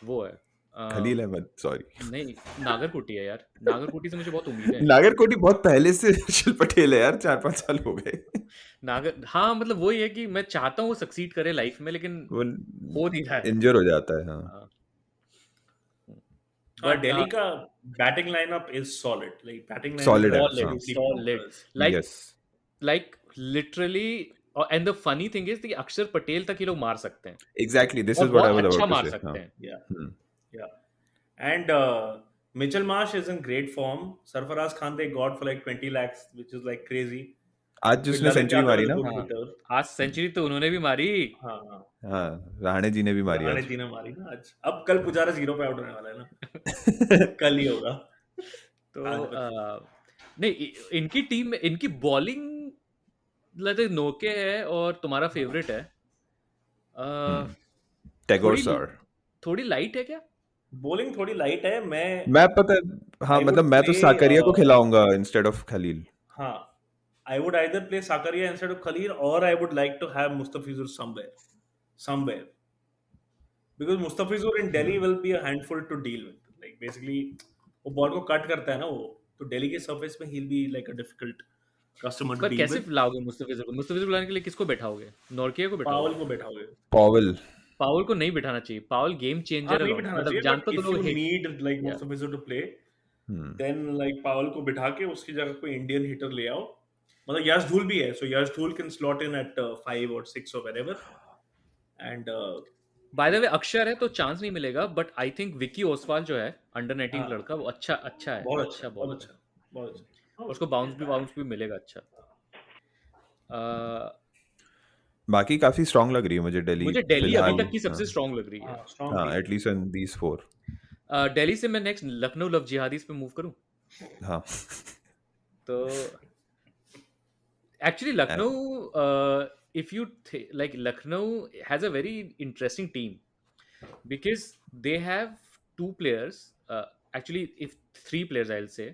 वो है खलील अहमद, सॉरी नहीं, नागरकोटी है यार। नागरकोटी से मुझे बहुत उम्मीद है। नागरकोटी बहुत पहले से हर्षल पटेल है यार, 4-5 साल हो गए। हाँ, मतलब वही है कि मैं चाहता हूँ वो सक्सीड करे लाइफ में, लेकिन वो हो नहीं रहा है। इंजर हो जाता है। हाँ हाँ। But Delhi का batting lineup is solid, like batting Solid है, Solid, हाँ। solid. Like, Yes. like literally, and the funny thing is कि अक्षर पटेल तक ये लोग मार सकते हैं, Exactly, this और is what I बहुत was अच्छा about मार to say. सकते हाँ. हैं। Yeah. And Mitchell Marsh is in great form. Sarfaraz Khan they got for like 20 lakhs, which is like crazy. आज जिसने सेंचुरी मारी ना, Good हाँ। hitter. आज सेंचुरी तो उन्होंने भी मारी। हाँ हाँ, हाँ रहाणे जी ने भी मारी रहाणे आज। जी ने मारी ना आज। अब कल पुजारा 0 पे आउट होने वाला है ना। कल ही होगा। तो आज नहीं, इनकी टीम में इनकी बॉलिंग लगता है नोके है, और तुम्हारा फेवरेट है टैगोर थोड़ी- सर। थोड़ी लाइट है क्या? बॉलिंग थोड़ी लाइट है। मैं पता हाँ I मतलब would मैं तो say, साकरिया को खिलाऊंगा इंस्टेड ऑफ खलील। हाँ, I would either play Sakaria instead of Khalil, or I would like to have Mustafizur somewhere. Because Mustafizur in Delhi will be a handful to deal with. Like basically, वो बॉल को कट करता है ना वो, तो दिल्ली के सरफेस में he'll be like a difficult customer to पर deal कैसे with. लाओगे मुस्तफिजुर को? मुस्तफिजुर को लाने के लिए किसको बैठाओगे? नॉर्किया को पावल बैठाओगे? को बैठाओगे। पॉवल पावल को नहीं बिठाना चाहिए। पावल गेम चेंजर हाँ, है, नहीं बिठाना मतलब चाहिए, जानता but तो if लोग you need like Yeah. Mustafizur to play, then like पावल को बिठा के उसकी जगह कोई इंडियन हिटर ले आओ। मतलब यश धूल भी है, so यश धूल can slot in at 5 or 6 or wherever. And by the way अक्षर है तो चांस नहीं मिलेगा, but I think Vicky Oswal जो है अंडर 19 हाँ। लड़का, वो अच्छा है, बहुत अच्छा, bowler बहुत है। अच्छा, बहुत अच्छा। और उसको बाउंस भी मिलेगा अच्छा। बाकी काफी स्ट्रांग लग रही है मुझे दिल्ली मुझे दिल्ली फिलहाल। अभी तक की सबसे स्ट्रांग लग रही है। हाँ, strong हाँ team. एटलीस्ट इन दीस 4। दिल्ली से मैं नेक्स्ट लखनऊ लव जिहादीज पे मूव करूं हाँ तो actually Lucknow, if you like, Lucknow has a very interesting team because they have 2 players, actually if 3 players I'll say,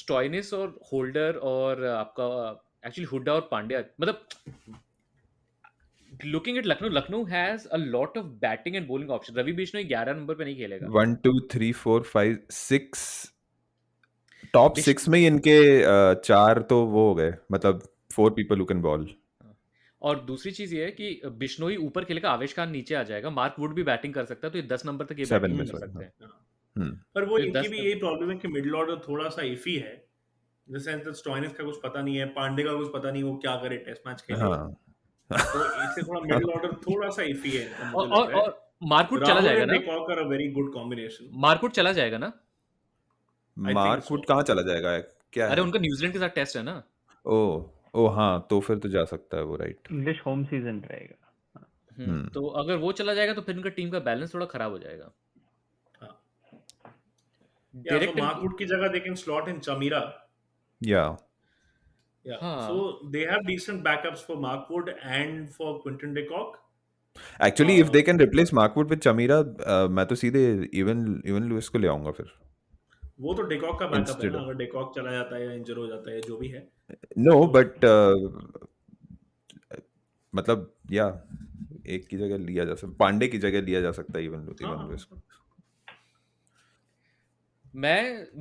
Stoinis और होल्डर और आपका एक्चुअली हुड्डा और पांड्या। मतलब looking at Lucknow has a lot of batting and bowling options. Ravi Bishnoi 11 number पे नहीं खेलेगा। 1 2 3 4 5 6 टॉप बिश- 6 में ही इनके 4 तो वो हो गए, मतलब 4 पीपल हु कैन बॉल। और दूसरी चीज ये है कि बिश्नोई ऊपर खेलेगा, आवेश खान नीचे आ जाएगा, मार्क वुड भी बैटिंग कर सकता है, तो ये 10 नंबर तक ये 7 बैटिंग में कर sorry, सकते हैं। पर वो फिर इनकी 10 भी यही प्रॉब्लम है कि मिडिल ऑर्डर थोड़ा सा इफी है। इन द सेंस दैट स्टोइनिस का कुछ पता नहीं है, पांडे का कुछ पता नहीं वो क्या करे टेस्ट मैच खेले। हाँ तो इससे थोड़ा मिडिल ऑर्डर थोड़ा सा इफी है इनका, मुझे और लग रहा है। और मार्कवुड चला जाएगा ना? Cocker a very good combination. Mark Wood चला जाएगा ना? think mark so. वुड कहाँ चला जाएगा, क्या अरे है? उनका न्यूजीलैंड के साथ टेस्ट है ना। ओ हाँ, तो फिर तो जा सकता है वो, राइट। इंग्लिश होम सीजन रहेगा। तो अगर वो चला जाएगा तो फिर उनका टीम का बैलेंस थोड़ा खराब हो जाएगा। Yeah, so direct Mark Wood की जगह they can slot in Chamira. Yeah. Yeah. हाँ So they have decent backups for Mark Wood and for Quinton de Kock. Actually, if they can replace Markwood with Chamira, मैं तो सीधे even Lewis को ले आऊंगा फिर. वो तो डेकॉक का बैकअप है Instead ना, of अगर डेकॉक चला जाता है या इंजर हो जाता है जो भी है no, तो but मतलब या एक की जगह लिया जा सकता, पांडे की जगह लिया जा सकता है even हाँ Lewis को.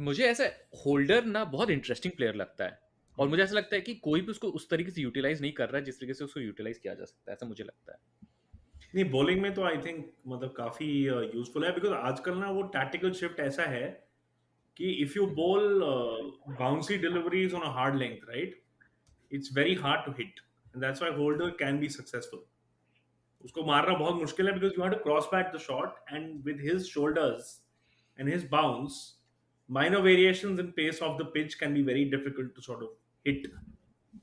मुझे ऐसा होल्डर ना बहुत इंटरेस्टिंग प्लेयर लगता है, और मुझे ऐसा लगता है कि कोई भी उसको उस तरीके से यूटिलाइज नहीं कर रहा है जिस तरीके से उसको यूटिलाइज किया जा सकता है, ऐसा मुझे लगता है. नहीं, बॉलिंग में तो आई थिंक मतलब काफी यूजफुल है, बिकॉज आजकल ना वो टैक्टिकल शिफ्ट ऐसा है कि if you bowl bouncy deliveries on a hard length, right, it's very hard to hit, and that's why Holder can be successful. उसको मारना बहुत मुश्किल है because you have to cross back the shot, and with his shoulders and his bounce, minor variations in pace of the pitch can be very difficult to sort of hit.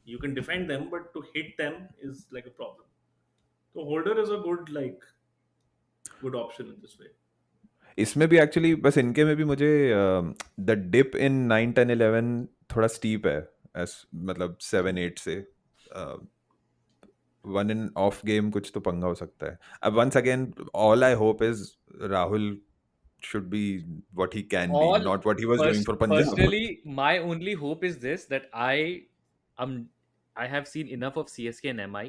You can defend them, but to hit them is like a problem. So holder is a good option in this way. इसमें भी एक्चुअली बस इनके में भी मुझे द डिप इन 9, 10, 11 थोड़ा स्टीप है, मतलब 7, 8 से वन इन ऑफ गेम कुछ तो पंगा हो सकता है. अब once again all I hope is Rahul should be what he can be, not what he was doing for Punjab. Personally, my only hope is this, that I have seen enough of CSK and MI.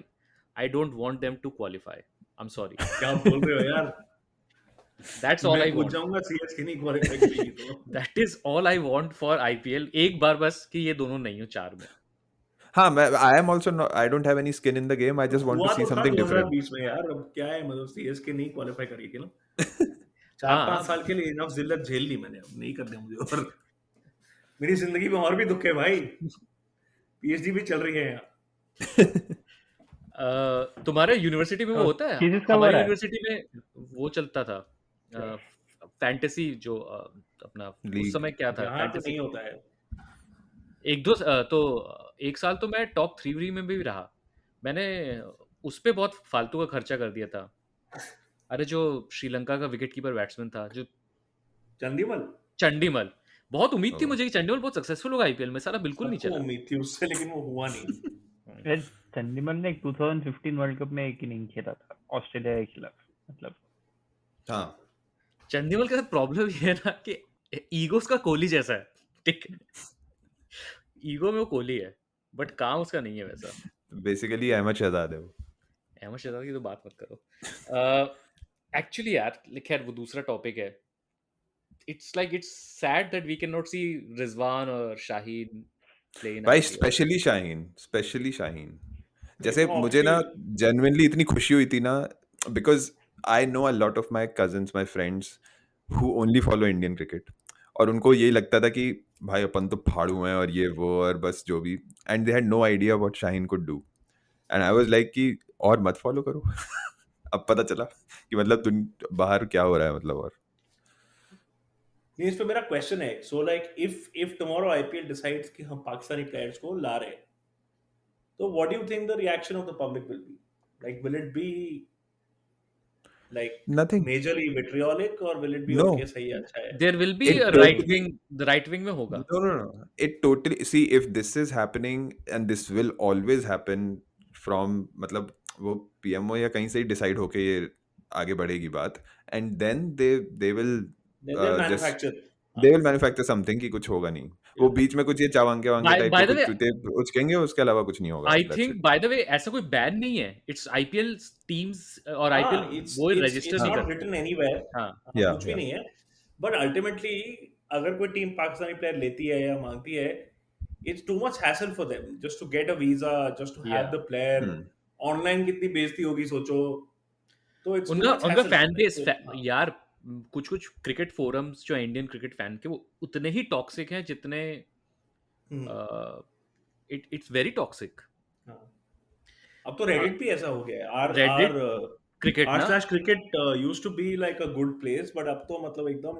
I don't want them to qualify. I'm sorry. क्या बोल रहे हो यार? That's all I मैं want. जाऊंगा CSK नहीं क्वालिफाई करेगी तो. That is all I want for IPL. एक बार बस कि ये दोनों नहीं हो 4 में. हाँ, I am also not, I don't have any skin in the game. I just want to हुआ see तो था something different. 2020 में यार, अब क्या है, मतलब CSK नहीं क्वालिफाई करेगी ना. 4-5 साल के लिए इनफ जिल्लत झेल ली मैंने, अब नहीं करने मुझे. और मेरी जिंदगी में और भी दुख है भाई, पीएचडी भी चल रही है यहाँ. तुम्हारे यूनिवर्सिटी में वो होता है? हमारी यूनिवर्सिटी में वो चलता था फैंटेसी, जो अपना उस समय क्या था, फैंटेसी नहीं होता है. तो एक साल तो मैं टॉप 3 में भी रहा. मैंने उस पे बहुत फालतू का खर्चा कर दिया था. अरे जो श्रीलंका का विकेट कीपर बैट्समैन था, जो चंडीमल, बहुत उम्मीद थी मुझे कि चंडीमल बहुत सक्सेसफुल होगा आईपीएल में, साला बिल्कुल नहीं चला. उम्मीद थी उससे, लेकिन वो हुआ नहीं. चंडीमल ने 2015 वर्ल्ड कप में एक इनिंग खेला था ऑस्ट्रेलिया के खिलाफ. मतलब हाँ, चंडीमल के साथ प्रॉब्लम ये है ना कि ईगो उसका कोहली जैसा है, ठीक है, ईगो में वो कोहली है, बट काम उसका नहीं है वैसा. बेसिकली अहमद शहजाद है वो. अहमद शहजाद की तो बात मत करो. एक्चुअली यार, खैर वो दूसरा टॉपिक है. It's sad that we can not see Rizwan और शाहीन प्ले इन. भाई स्पेशली शाहीन जैसे मुझे ना जेन्युइनली इतनी खुशी हुई थी ना, because I know a lot of my cousins, my friends who only follow Indian cricket, और उनको यही लगता था कि भाई अपन तो फाड़ू हैं और ये वो और बस जो भी, and they had no idea what Shaheen could do, and I was like कि और मत फॉलो करो. अब पता चला कि मतलब तुम बाहर क्या हो रहा है, मतलब. और इस पे मेरा क्वेश्चन है, so like if tomorrow IPL decides कि हम पाकिस्तानी प्लेयर्स को ला रहे हैं, तो what do you think the reaction of the public will be? Like will it be like nothing majorly vitriolic, or will it be okay, सही है, अच्छा है? There will be a right wing, the right wing में होगा. No, it totally, see, if this is happening, and this will always happen from, मतलब वो PMO या कहीं से ही डिसाइड होके ये आगे बढ़ेगी बात, and then they will manufacture something कि कुछ होगा नहीं. वो बीच में कुछ ये चावांगे टाइप के कुछ चूते उचकेंगे, उसके अलावा कुछ नहीं होगा. I think by the way ऐसा कोई बैन नहीं है. It's IPL teams और IPL वो रजिस्टर नहीं करते. It's not written anywhere. कुछ भी नहीं है. But ultimately अगर कोई टीम पाकिस्तानी प्लेयर लेती है या मांगती है, it's too much hassle for them just to get a visa, just to have the player. Online कितनी बेइज्जती होगी सोचो. तो it's उनका फैन बेस यार, कुछ क्रिकेट फोरम्स जो इंडियन क्रिकेट फैन के, वो उतने ही टॉक्सिक हैं जितने इट्स वेरी टॉक्सिक. अब तो रेडिट भी ऐसा हो गया है. Reddit r/cricket used to be like a good place, but अब तो मतलब एकदम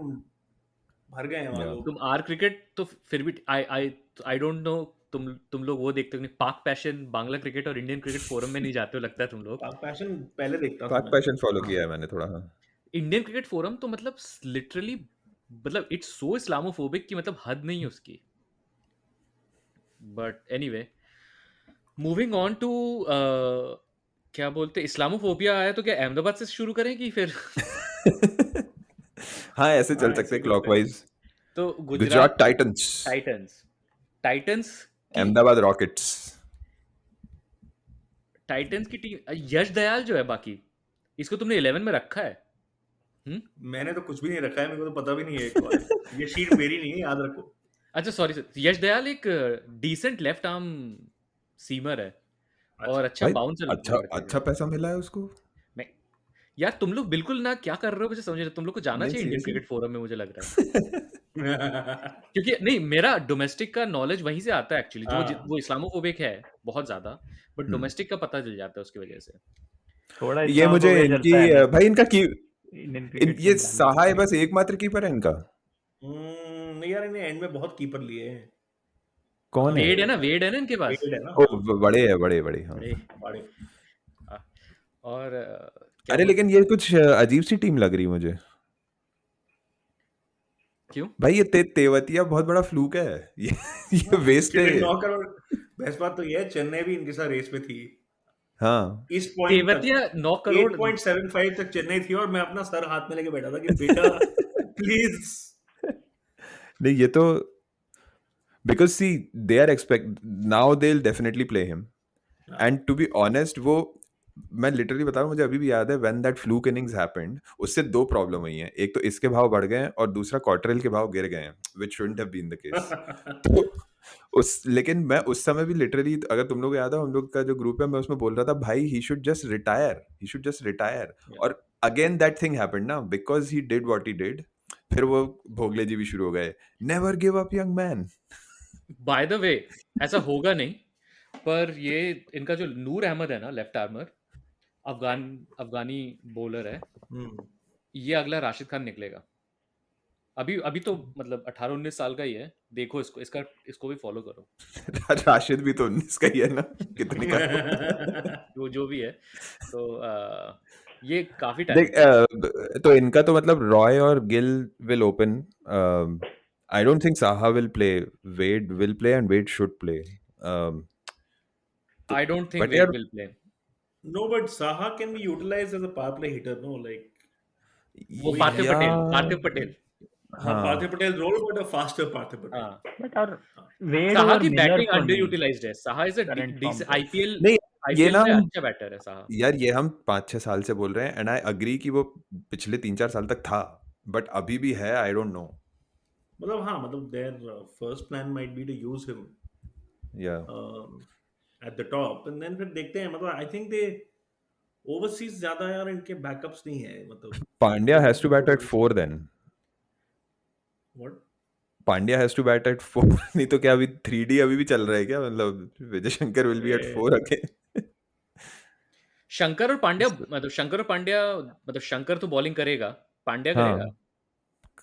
भर गए हैं लोग. तुम आर क्रिकेट तो फिर भी आई डोंट नो, तुम लोग वो देखते हो नहीं, पाक पैशन बांग्ला क्रिकेट और इंडियन क्रिकेट फोरम में नहीं जाते हो लगता है तुम लोग. पाक पैशन पहले देखता था. पाक पैशन फॉलो किया है मैंने थोड़ा. हाँ, इंडियन क्रिकेट फोरम तो मतलब लिटरली मतलब इट्स सो इस्लामोफोबिक कि मतलब हद नहीं है उसकी. But anyway, moving on to क्या बोलते, इस्लामोफोबिया आया तो क्या अहमदाबाद से शुरू करें कि फिर हाँ ऐसे चल हाँ, सकते ऐसे हैं करते हैं. क्लॉकवाइज. तो गुजरात गुजरात टाइटंस, टाइटंस की अहमदाबाद रॉकेट्स. टीम यश दयाल जो है, बाकी इसको तुमने 11 में रखा है. मैंने तो कुछ भी नहीं रखा है, मेरे को तो पता भी नहीं है कौन है. ये शीट मेरी नहीं है, याद रखो. अच्छा सॉरी सर, यश दयाल एक डिसेंट लेफ्ट आर्म सीमर है और अच्छा भाई बाउंसर अच्छा लड़का अच्छा है. पैसा मिला है उसको. मैं यार, तुम लोग बिल्कुल ना क्या कर रहे हो मुझे समझ रहे. तुम लोग को जाना नहीं चाहिए इंडियन सीरियसली. क्रिकेट फोरम में, मुझे लग रहा है. क्योंकि नहीं, मेरा डोमेस्टिक का नॉलेज वहीं से आता है एक्चुअली. हाँ. वो इस्लामोफोबिक है बहुत ज्यादा, बट डोमेस्टिक का पता चल जाता है उसकी वजह से. थोड़ा ये मुझे इस्लामोफोबिया इनकी चलता है ना भाई इनका की इंडियन क्रिकेट ये में साहा है जानने बस एकमात्र कीपर है इनका. नहीं यार, इन्हें एंड में बहुत कीपर लिए हैं. कौन है? वेड है ना इनके पास. वेड है ना. ओ बड़े है बड़े हाँ. बड़े. बड़े. हाँ. और क्या अरे बोल, लेकिन ये कुछ अजीब सी टीम लग रही मुझे. क्यों? भाई ये तेवतिया बहुत बड़ा फ्लूक है. ये वेस्ट है. चेन्नई 9 करोड़. बेस्ट बात तो ये है, चेन्नई भी इनके साथ रेस में थी. हाँ इस पॉइंट तक तेवतिया 9 करोड़ 8.75 तक चेन्नई थी, और मैं अपना सर हाथ में लेके बैठा था कि बेटा प्लीज. नहीं ये तो because see they are now they'll definitely play him and to be honest वो मैं लिटरली बता रहा हूँ, मुझे अभी भी याद है when that fluke innings happened, उससे दो प्रॉब्लम हुई हैं. एक तो इसके भाव बढ़ गए हैं और दूसरा कॉटरेल के भाव गिर गए हैं, which shouldn't have been the case. तो लेकिन मैं उस समय भी लिटरली, अगर तुम लोग याद हो, हम लोग का जो ग्रुप है मैं उसमें बोल रहा था भाई he should just retire. और again that thing happened ना, because he did what he did. फिर वो भोगले जी भी शुरू हो गए, never give up young man. By the way ऐसा होगा नहीं, पर ये इनका जो नूर अहमद है ना, लेफ्ट आर्मर, अफगानी बॉलर है, ये अगला राशिद खान निकलेगा. अभी तो मतलब 18-19 साल का ही है. देखो इसको भी फॉलो करो. राशिद भी तो 19 का ही है ना, कितने का. जो भी है, तो ये काफी देख टाइम. तो इनका तो मतलब रॉय और Gill will open. I don't think Saha will play. Wade will play and Wade should play. I don't think but Wade यार will play. No, but Saha can be utilized as a power play hitter, no? Like, वो पार्थिव पटेल. हाँ, Parthiv Patel role, but a faster Parthiv Patel. हाँ. बट और वेड साहा और की मिलर बैटिंग तो अंडर नहीं यूटिलाइज्ड है. Saha is a current form पे. आईपीएल नहीं ये ना में हम अच्छा बैटर है साहा. यार ये हम 5-6 साल से बोल रहे हैं, एंड आई अग्री कि वो पिछले 3-4 साल तक था, बट अभी भी है. I don't know. मतलब हाँ, मतलब their first plan might be to use him at the top, and then फिर देखते हैं. मतलब I think they overseas ज्यादा यार इनके backups नहीं है. मतलब Pandya has to bat at 4 then. what? Pandya has to bat at 4. नहीं तो क्या अभी 3D अभी भी चल रहा है क्या? मतलब Vijay Shankar will be at 4 again. Shankar और पांड्या शंकर तो बॉलिंग करेगा, पांड्या करेगा.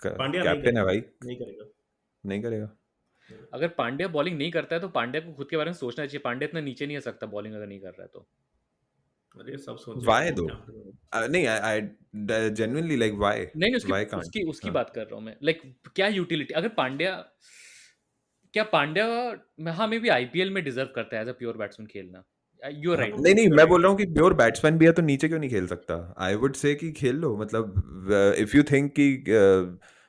पांड्या कैप्टन है भाई. नहीं करेगा. अगर पांड्या बॉलिंग नहीं करता है तो पांड्या को खुद के बारे में सोचना चाहिए. पांड्या इतना नीचे नहीं आ सकता बॉलिंग अगर नहीं कर रहा है तो. अरे सब सोच Why though? नहीं I genuinely like why? नहीं Why can't? उसकी बात कर रहा हूँ मैं. लाइक क्या यूटिलिटी, अगर पांड्या हाँ मे भी आईपीएल में डिजर्व करता है एज अ प्योर बैट्समैन खेलना. You are right. नहीं मैं बोल रहा हूँ कि प्योर बैट्समैन भी है तो नीचे क्यों नहीं खेल सकता? आई वुड से कि खेल लो. मतलब इफ यू थिंक कि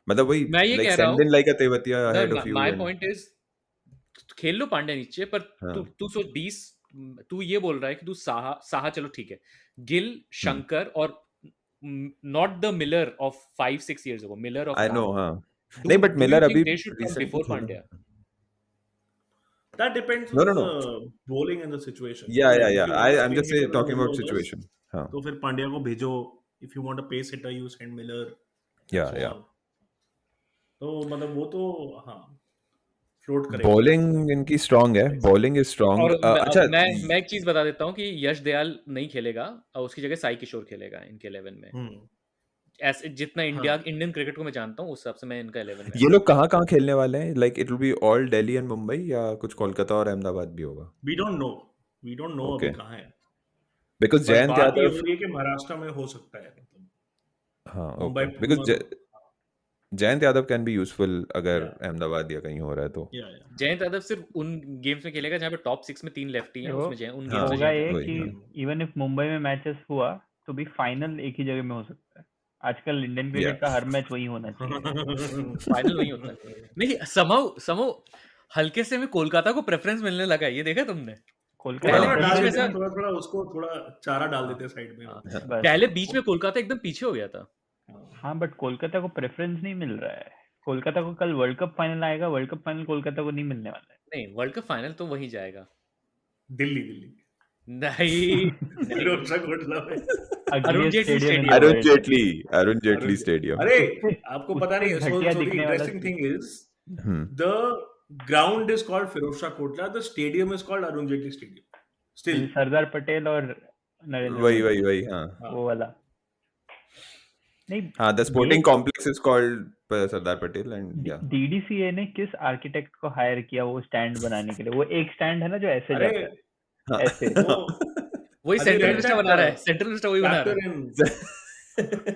मतलब वही मैं ये कह रहा हूँ, like a Tewatia ahead of you. My point is खेल लो पांड्या नीचे, पर तू सोच 20, तू ये बोल रहा है कि तू साहा चलो ठीक है, गिल, शंकर और not the Miller of 5-6 years ago, Miller of I know. हाँ नहीं बट मिलर अभी before Pandya. That depends No, on no. the bowling and the situation. Yeah. I'm just talking about situation. हाँ. तो फिर पांड्या को भेजो. If you want a pace hitter, you send Miller. Yeah. तो मतलब वो तो हाँ फ्लोट करेगा. बॉलिंग इनकी स्ट्रांग है. Bowling is strong. और अच्छा मैं एक चीज बता देता हूँ कि यश दयाल नहीं खेलेगा और उसकी जगह साई किशोर खेलेगा इनके 11 में. ऐसे जितना इंडियन क्रिकेट को मैं जानता हूँ उस हिसाब से मैं इनका 11 में. ये लोग कहाँ खेलने वाले हैं? Like it will be all Delhi and Mumbai या कुछ कोलकाता और अहमदाबाद भी होगा? We don't know अभी कहाँ है. बिकॉज जयंत यादव ये कि महाराष्ट्र में हो सकता है. हाँ Mumbai because Jayant Yadav can be useful अगर Yeah. अहमदाबाद या कहीं हो रहा है तो Yeah, yeah. जयंत यादव सिर्फ उन गेम्स में खेलेगा जहाँ पे टॉप 6 में 3 लेफ्टी हैं, देखो, उसमें जयंत उन हाँ, गेम्स में होगा जयंत ये यादव। वही, कि हाँ। इवन इफ मुंबई में मैचेस हुआ तो भी फाइनल एक ही जगह में हो सकता है। आजकल इंडियन क्रिकेट Yeah. का हर मैच वही होना चाहिए। फाइनल वही होता है। नहीं, समहाउ हल्के से में कोलकाता को प्रेफरेंस मिलने लगा है, ये देखा तुमने? कोलकाता पहले थोड़ा बीच डाल में देते हैं, से- थोड़ा उसको थोड़ा चारा डाल देते हैं साइड में। हाँ। बस। पहले बीच में कोलकाता एकदम पीछे हो गया था। हाँ, बट कोलकाता को प्रेफरेंस नहीं मिल रहा है। कोलकाता को कल वर्ल्ड कप फाइनल आएगा, वर्ल्ड कप फाइनल कोलकाता को नहीं मिलने वाला है। नहीं, वर्ल्ड कप फाइनल तो वही जाएगा। दिल्ली नहीं, फिरोजशाह कोटला में। अरुण जेटली स्टेडियम। अरुण जेटली स्टेडियम। अरे आपको पता नहीं है, उससे so घटिया the दिखने वाला interesting thing is hmm, the ground is called Firozshah Kotla, the stadium is called Arun Jaitley Stadium. Still, Sardar Patel और नरेंद्र वही मोदी, वही हाँ वो वाला। नहीं, हाँ the sporting complex is called Sardar Patel and या डीडीसीए ने किस आर्किटेक्ट को हायर किया वो स्टैंड बनाने के लिए? वो एक स्टैंड है ना जो ऐसे अरे जाता है, ऐसे। वही Have you central read Vista that, बना रहा है, सेंट्रल विस्टा वही बना रहा chapter है। in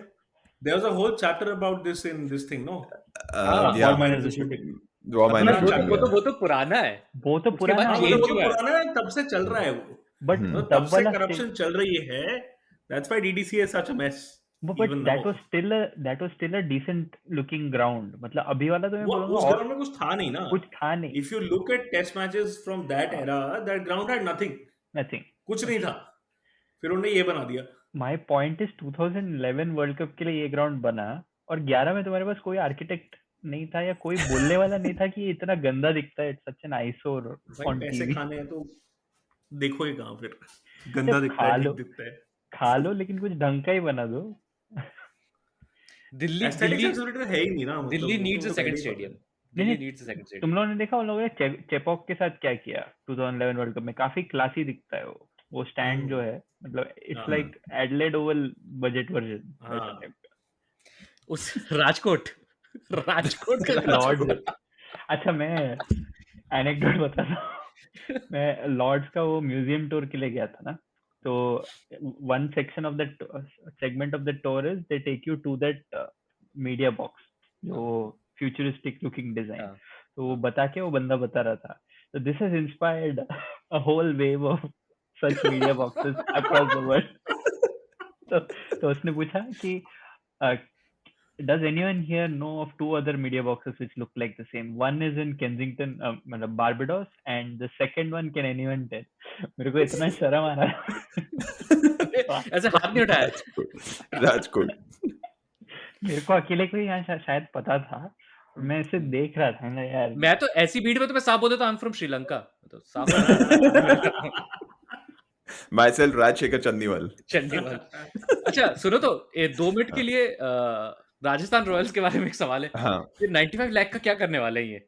there was a whole chapter about this in this thing, no? या War Miners the shooting. Raw अपना माइनस chapter- वो तो पुराना है। वो तो उसके पुराना बाद हाँ, है, change मतलब वो तो हुआ है। पुराना है, तब से चल रहा है वो। बट मतलब तब तब से वाला करप्शन चल रही है। That's why DDCA is such a mess. But even that now. Was still a decent looking ground. मतलब अभी वाला तो मैं वो बोलूंगा उस और ग्राउंड में कुछ था नहीं ना। कुछ था नहीं, If you look at test matches from that era, that ground had nothing. Nothing. कुछ नहीं था। फिर उन्होंने ये बना दिया। My point is 2011 world cup के लिए ये ग्राउंड बना और 11 में तुम्हारे पास कोई आर्किटेक्ट नहीं था या कोई बोलने वाला नहीं था कि ये इतना गंदा दिखता है। इट्स सच एन आईसोर भाई ऑन पैसे टीवी। खाने हैं तो देखो ये कहाँ फिर गंदा दिखता खा है, लो। ठीक दिखता है। खा लो लेकिन कुछ ढंग का ही बना दो। दिल्ली Aesthetic sensibility तो है ही नहीं ना। मतलब दिल्ली वो नीड्स अ तो सेकंड पहले ही स्टेडियम। पता दिल्ली नहीं, नीड्स अ सेकंड तुम स्टेडियम। लोगों ने देखा उन लोगों ने चेपॉक के साथ क्या किया 2011 वर्ल्ड कप में? काफी क्लासी दिखता है वो स्टैंड जो है। मतलब इट्स हाँ। Like Adelaide Oval budget version. हाँ। उस राजकोट का लॉर्ड। अच्छा, मैं एनेक्डोट बताता हूँ। मैं लॉर्ड्स का वो म्यूजियम टूर के लिए गया था ना, तो one section of the segment of the tour is they take you to that media box, जो फ्यूचरिस्टिक लुकिंग डिजाइन। हाँ। तो वो बता के वो बंदा बता रहा था, तो this has inspired a whole wave of such media boxes across the world. तो उसने पूछा कि does anyone here know of two other media boxes which look like the same? One is in Kensington, मतलब Barbados, and the second one, can anyone tell? मेरे को इतना शर्म आ रहा है। ऐसे हाथ नहीं उठाया। राजकोट। मेरे को अकेले को ही यहाँ शायद पता था, मैं इसे देख रहा था ना यार। मैं तो ऐसी भीड़ में तो मैं साफ बोलता था, आई एम फ्रॉम श्रीलंका। तो साफ माइसेल्फ राजशेखर चंदीवाल। चंडीगढ़। अच्छा सुनो, तो ये 2 मिनट के लिए राजस्थान रॉयल्स के बारे में एक सवाल है। हाँ ये 95 लाख का क्या करने वाले हैं ये?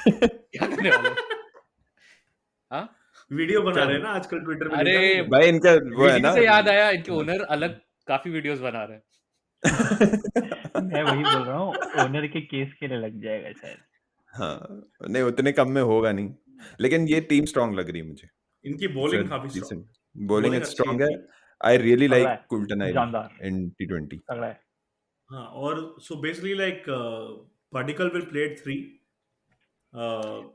क्या करने वाले हैं? हाँ? वीडियो बना रहे हैं ना आजकल ट्विटर पे। अरे देखा नहीं? भाई इनका वो है ना, से याद आया, इनके ओनर अलग काफी वीडियोस बना रहे हैं। मैं वही बोल रहा हूँ, ओनर के केस के लिए लग जाएगा शायद। हाँ नहीं उतने कम में होगा नहीं, लेकिन ये टीम स्ट्रांग लग रही है मुझे। इनकी बॉलिंग काफी strong। बॉलिंग Bowling स्ट्रांग अच्छी है। आई रियली तगड़ा लाइक है, कुल्टनाइल जानदार। इन T20। तगड़ा है। हाँ, और so basically like Padikkal will play at 3.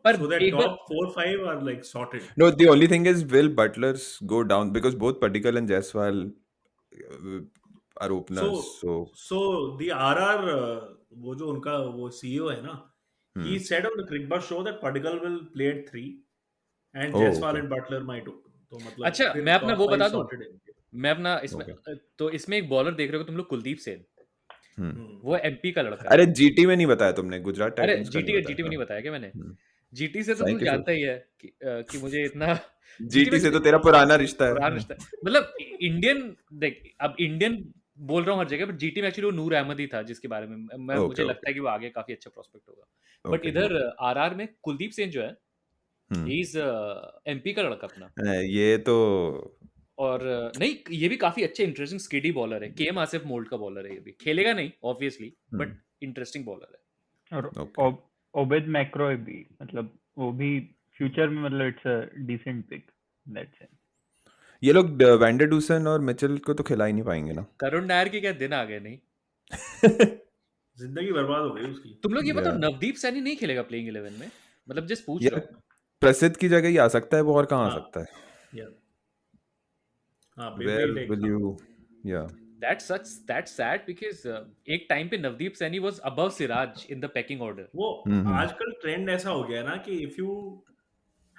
पर So that एक बार- top 4-5 are like sorted. No, the only thing is will Butlers go down because both Padikkal and Jaiswal are openers. So the RR वो जो उनका वो CEO है ना, he said on the Cricket show that Padikkal will play at 3 and Oh, Jaiswal okay. and Butler might open. तो मतलब अच्छा, फिर मैं अपना top वो 5 बता दूं? sorted है। मैं अपना इसमें तो इसमें एक बॉलर देख रहे हो तुम लोग, कुलदीप सेन। वो एमपी का लड़का है। अरे जीटी में नहीं बताया तुमने, गुजरात अरे टाइटंस का जीटी में नहीं बताया क्या मैंने? जीटी से तो Thank तुम you, sir. जानता ही है कि मुझे इतना जीटी से तो तेरा पुराना रिश्ता है। पुराना रिश्ता है। मतलब इंडियन, देख अब इंडियन बोल रहा हूँ हर जगह, बट जीटी में एक्चुअली वो नूर अहमद ही था जिसके बारे में मुझे लगता है कि वो आगे काफी अच्छा प्रोस्पेक्ट होगा। बट इधर आरआर में कुलदीप सेन जो है, ही इज एमपी का लड़का अपना। ये तो और नहीं, ये भी काफी अच्छे इंटरेस्टिंग स्किडी बॉलर है। केएम आसिफ मोल्ड का बॉलर है। ये भी खेलेगा नहीं ऑब्वियसली, बट इंटरेस्टिंग बॉलर है। और ओबेद मैक्रो भी, मतलब वो भी फ्यूचर में, मतलब it's a decent pick that's it. ये लोग वैंडरडूसन और मिचेल को तो खिला ही नहीं पाएंगे ना। करुण नायर के क्या दिन आ गए नहीं? जिंदगी बर्बाद हो गई उसकी। तुम लोग ये बताओ, Yeah. नवदीप सैनी नहीं खेलेगा प्लेइंग 11 में? मतलब जस्ट पूछ यार रहा हूँ। प्रसिद्ध की जगह ही आ सकता है वो, और कहाँ आ हाँ। सकता है? Yeah. हाँ, Where like, will you? Yeah. That's sad because एक टाइम पे Navdeep Saini was above Siraj in the pecking order. वो आजकल ट्रेंड ऐसा हो गया ना कि if you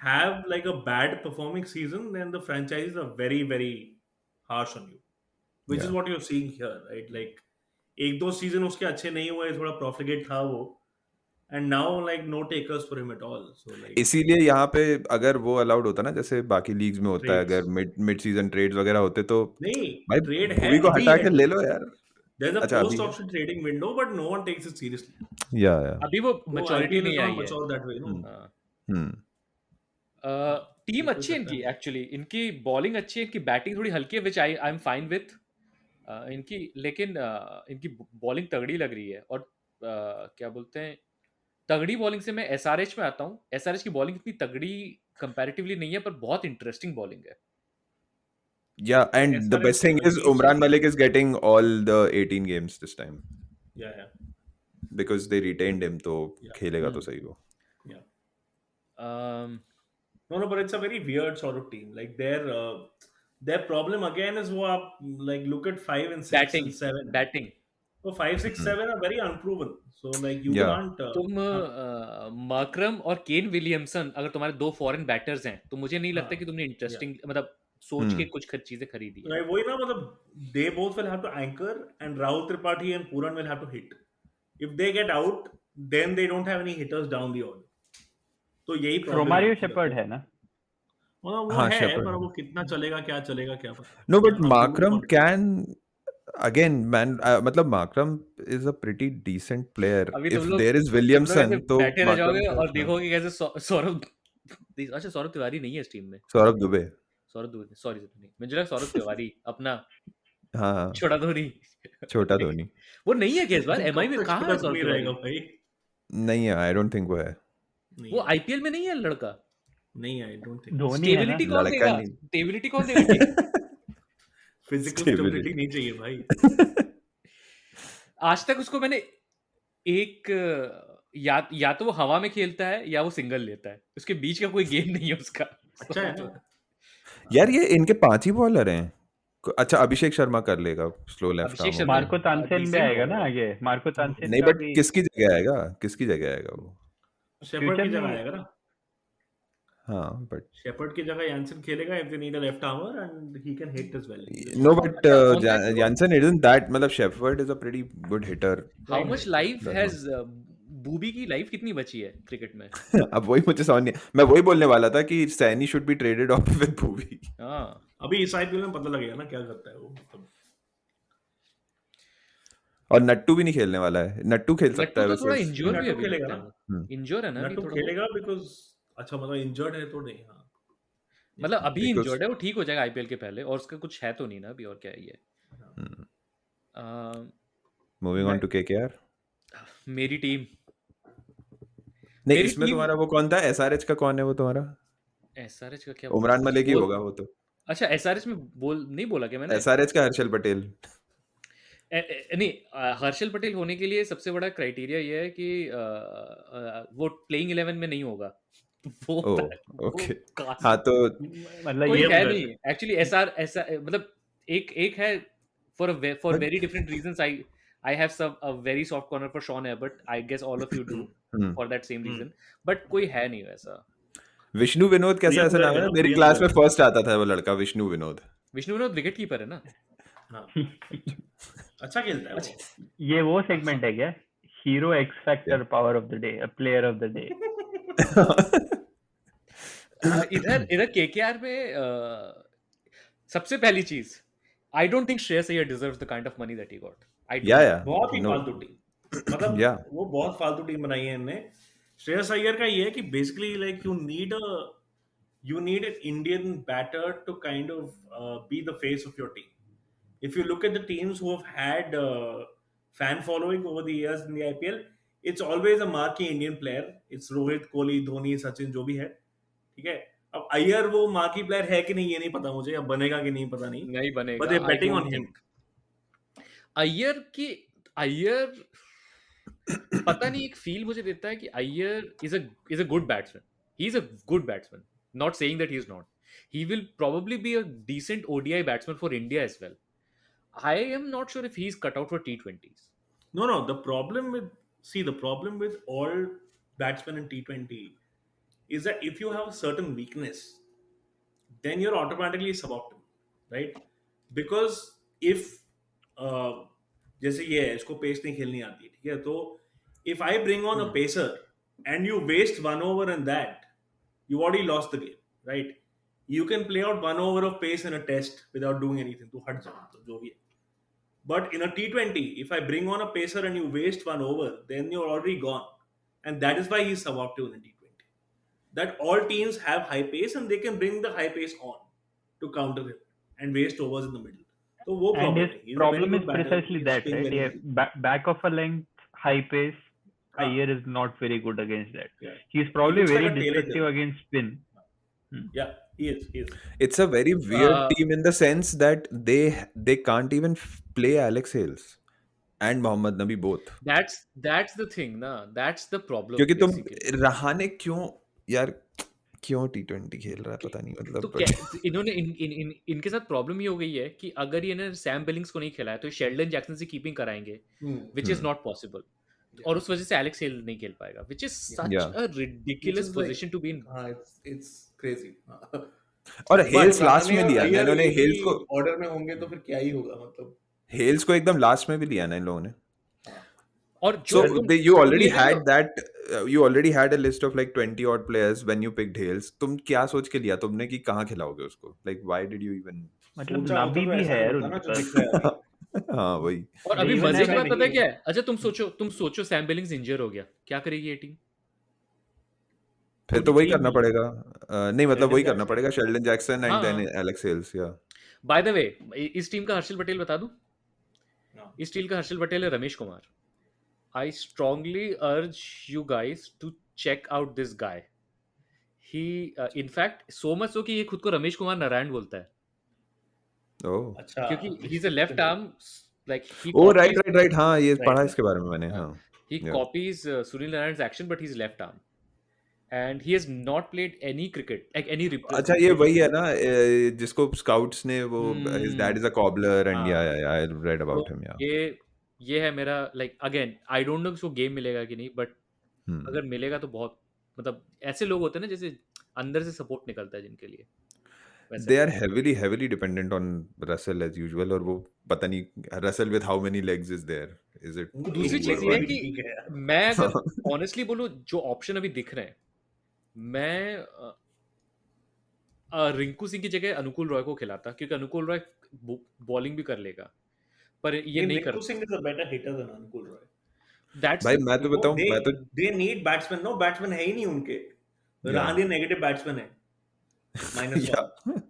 have like a bad performing season, then the franchises are very very harsh on you, which is Yeah. what you're seeing here, right? Like एक दो सीजन उसके अच्छे नहीं हुए, थोड़ा profligate था वो, and now like no takers for him at all. So like इसीलिए यहाँ पे अगर वो अलाउड होता ना, जैसे बाकी लीग्स में होता है, Trades. अगर मिड सीजन ट्रेड्स वगैरह होते तो नहीं, भाई trade है, भुवी को अभी हटा है के ले लो trade. यार। There's a अच्छा, अभी post है। option trading window, but no one takes it seriously. या अभी वो So मैच्योरिटी IPL is नहीं not आई है। mature that way, no? हाँ। टीम बिल्कुल अच्छी है सकता इनकी, एक्चुअली इनकी बॉलिंग अच्छी है, इनकी बैटिंग थोड़ी हल्की है, विच आई एम फाइन विथ इनकी, लेकिन इनकी बॉलिंग तगड़ी लग रही है। और क्या बोलते हैं, तगड़ी बॉलिंग से मैं एसआरएच में आता हूँ। एसआरएच की बॉलिंग इतनी तगड़ी कंपैरेटिवली नहीं है, पर बहुत इंटरेस्टिंग बॉलिंग है। Yeah, and the SRH best thing का is वही Umran cheese- Malik is getting all the 18 games this time Yeah, yeah. because they retained him, तो Yeah. खेलेगा तो सही वो। Yeah. Um, No, but it's a very weird sort of team. Like their problem again is वो आप like look at 5 and 6 batting and 7. Batting So 5, 6, 7 are very unproven. So like you Yeah. can't. तुम मार्करम और केन विलियमसन अगर तुम्हारे दो फॉरेन बैटर्स हैं, तो मुझे नहीं लगता हाँ, कि तुमने इंटरेस्टिंग मतलब सोच के कुछ चीजें खरीदी है। like वही ना, मतलब they both will have to anchor and Rahul Tripathi and Puran will have to hit. If they get out, then they don't have any hitters down the order. तो यही problem रोमारियो है। शेपर्ड है ना? मतलब वो हाँ, है, Shepherd पर है। वो कितना चलेगा क्या पता। No, but Not Markram good can again, man. मतलब Markram is a pretty decent player. अभी If तुम लोग there is तुम लोग Williamson, ऐसे तो बैठे रह जाओगे Markram और देखोगे कैसे सौरभ, अच्छा सौरभ तिवारी नहीं है इस टीम में, सौरभ दुबे। सौरभ दुबे, सॉरी नहीं, मुझे लगा सौरभ तिवारी अपना हाँ, छोटा धोनी। छोटा धोनी वो नहीं है क्या इस बार एमआई में? कहाँ है सौरभ नहीं रहेगा तिवारी? भाई। नहीं है, आई डोंट थिंक वो है। नहीं वो आईपीएल में नहीं है लड़का। नहीं, आई डोंट थिंक धोनी है ना? स्टेबिलिटी कौन लड़का देगा? नहीं। स्टेबिलिटी कौन देगा? Physical Stability. स्टेबिलिटी नहीं चाहिए भाई। आज तक उसको मैंने एक या तो वो हवा में खेलता है या वो सिंगल लेता है, उसके बीच का कोई गेम नहीं है उसका। अच्छा है ना? यार ये इनके 5 ही बॉलर हैं। अच्छा, अभिषेक शर्मा कर लेगा स्लो लेफ्ट अभिषेक आर्म। शर्मा मार्को तानसेन भी decent आएगा ना bowler है। आगे? मार्को तानसेन नहीं, का बट भी किसकी जगह आएगा? किसकी जगह आएगा वो? शेपर्ड फ्यूचर की जगह में आएगा ना? हाँ, बट शेपर्ड की जगह यानसन खेलेगा if they need a left armer and he can hit as well. no, but अच्छा, on that note- Jansen isn't that. मतलब shepherd is a pretty good hitter. How much life That's has booby की लाइफ कितनी बची है क्रिकेट में? अब वही मुझे समझ नहीं, मैं वही बोलने वाला था कि Saini should be traded of with Bhuvi. हाँ, अभी इस आईपीएल में पता लगेगा ना क्या करता है वो। मतलब और नट्टू भी नहीं खेलने वाला है। नट्टू खेल सकता है नट्टू तो थोड़ा वैसे। इंजोर भी नट्टू अभी खेलेगा लगता ना? है, इंजोर है ना अभी नट्टू थोड़ा खेलेगा बिकॉज अच्छा मतलब इंजर्ड है तो नहीं। हाँ, मतलब अभी Because- इंजर्ड है, वो ठीक हो जाएगा आईपीएल के पहले, और उसका कुछ है तो नहीं ना अभी, और क्या है ये? Moving on to KKR. मेरी टीम नहीं, मेरी इसमें टीम- तुम्हारा वो कौन था? एसआरएच का कौन है वो तुम्हारा? एसआरएच का क्या? उमरान मलिक ही बोल- होगा वो तो। अच्छा, एसआरएच में नहीं बोला क्या मैंने? एसआरएच का हर्षल पटेल। नहीं, हर्षल पटेल होने के लिए सबसे बड़ा क्राइटेरिया ये है कि वो प्लेइंग 11 में नहीं होगा। वो ओह, वो ओके। कास्ट- हाँ तो मतलब कोई ये है मतलब- नहीं एक्चुअली। मतलब एक है for But- very different reasons. I have some a very soft corner for Shaun Ebert, I guess all of you do hmm, for that same reason, but कोई है नहीं वैसा। विष्णु विनोद कैसे प्रियम ऐसा नाम है गर्ग ना? है ना, मेरी प्रियम क्लास में गर्ग। फर्स्ट आता था वो लड़का, विष्णु विनोद। विष्णु विनोद विकेट कीपर है ना? हाँ। अच्छा खेलता है वो। ये वो सेगमेंट है क्या? Hero x factor power of the day, player of the day. इधर केकेआर में सबसे पहली चीज, I don't think Shreyas Iyer deserves the kind of money that he got. या बहुत ही नो, फालतू टीम। मतलब Yeah. वो बहुत फालतू टीम बनाई है इनने। श्रेयस अय्यर का ये है कि basically like you need an Indian batter to kind of be the face of your team. If you look at the teams who have had fan following over the years in the IPL, it's always a marquee Indian player. It's Rohit, Kohli, Dhoni, Sachin, जो भी है, ठीक है। अब अय्यर वो मार्की प्लेयर है कि नहीं ये नहीं पता मुझे, अब बनेगा कि नहीं पता नहीं, नहीं बनेगा। but they're I betting don't on him. think। Iyer पता नहीं एक फील मुझे देता है कि Iyer is a good batsman. He is a good batsman. Not saying that he is not. He will probably be a decent ODI batsman for India as well. I am not sure if he's cut out for T20s. No. The problem with all batsmen in T20 is that if you have a certain weakness, then you're automatically suboptimal, right? Because if जैसे ये है, इसको पेस नहीं खेलनी आती, ठीक है, तो if I bring on a pacer and you waste 1 over in that, you already lost the game, right? You can play out 1 over of pace in a test without doing anything. तो हट जाओ, तो जो भी है. But in a T20, if I bring on a pacer and you waste 1 over, then you're already gone. And that is why he's suboptimal in T20. That all teams have high pace and they can bring the high pace on to counter him and waste overs in the middle. So wo And problem his hai. He's a very problem is good batter. precisely He's that, playing right? very Yeah, well. back of a length, high pace. Ah. Iyer is not very good against that. Yeah. He's probably looks very like a tailor destructive there. against spin. Yeah, he is. It's a very weird Uh, team in the sense that they can't even play Alex Hales and Mohammad Nabi both. that's the thing, na. That's the problem. क्योंकि तुम basically. रहाने क्यों T20 खेल रहा है पता नहीं, तो मतलब क्या इन्होंने इनके साथ प्रॉब्लम ये हो गई है कि अगर ये सैम बिलिंग्स को नहीं खिलाया तो शेल्डन जैक्सन से कीपिंग कराएंगे, विच इज नॉट पॉसिबल. और उस वजह से एलेक्स हेल नहीं खेल पाएगा, which is such Yeah. A ridiculous position to be in. it's crazy. और हेल्स But लास्ट में रहाणे लिया और ना अय्यर इन्होंने. एक हेल्स ही को ऑर्डर में होंगे तो फिर क्या ही होगा, मतलब. हेल्स को एकदम लास्ट में भी लिया ना इन लोगों ने. और So जो you तुम already ये ले had low, that. You already had a list of like 20 odd players when you picked Hales. तुम क्या सोच के लिया तुमने कि कहाँ खिलाओगे उसको? Like why did you even? मतलब सोचा होता नाबी तो भी ऐसा है नहीं यार होता ना उनके जो पास. दिख रहा है अभी. हाँ वही. और अभी They even मजे की have बात नहीं पता है है. क्या है? अच्छा तुम सोचो सैम बिलिंग्स इंजर हो गया, क्या करेगी ये टीम? फिर तो वही करना पड़ेगा. नहीं मतलब शेल्डन वही करना जैक्सन. पड़ेगा. शेल्डन जैक्सन and then हाँ. Alex Hales. Yeah. By the way, इस टीम का हर्षल पटेल बता दूं? No. इस टीम का हर्षल पटेल है Ramesh Kumar. I strongly urge you guys to check out this guy. He, in fact, so much so कि ये खुद को रमेश कुमार नारायण बोलता है, Oh. अच्छा. क्योंकि he's a left arm, like he Oh copies, right. हाँ ये Right. पढ़ा इसके बारे में मैंने. हाँ. he Yeah. copies Sunil Narayan's action, but he's left arm, and he has not played any cricket, like any अच्छा ये वही है ना जिसको scouts ने वो his dad is a cobbler and हाँ. yeah I read तो about him. Yeah. ये है मेरा, like again I don't know कि उसको गेम मिलेगा कि नहीं, but Hmm. अगर मिलेगा तो बहुत, मतलब ऐसे लोग होते हैं ना जैसे अंदर से सपोर्ट निकलता है जिनके लिए, वैसे. They are heavily dependent on Russell as usual. और वो पता नहीं Russell with how many legs is there? Is it? दूसरी एक चीज बार ये है भी कि ठीक है यार. मैं अगर ऑनेस्टली बोलूं, जो ऑप्शन अभी दिख रहे हैं, मैं रिंकू सिंह की जगह अनुकूल रॉय को खिलाता, क्योंकि अनुकूल रॉय बॉलिंग भी कर लेगा, पर ये नहीं कर. Rinku Singh is a better hitter than अनुकूल रॉय. That's भाई the मैं तो thing. बताऊं मैं तो They need batsmen. No batsman है ही नहीं उनके. Yeah. रहाणे नेगेटिव बैट्समैन है. -1. Yeah.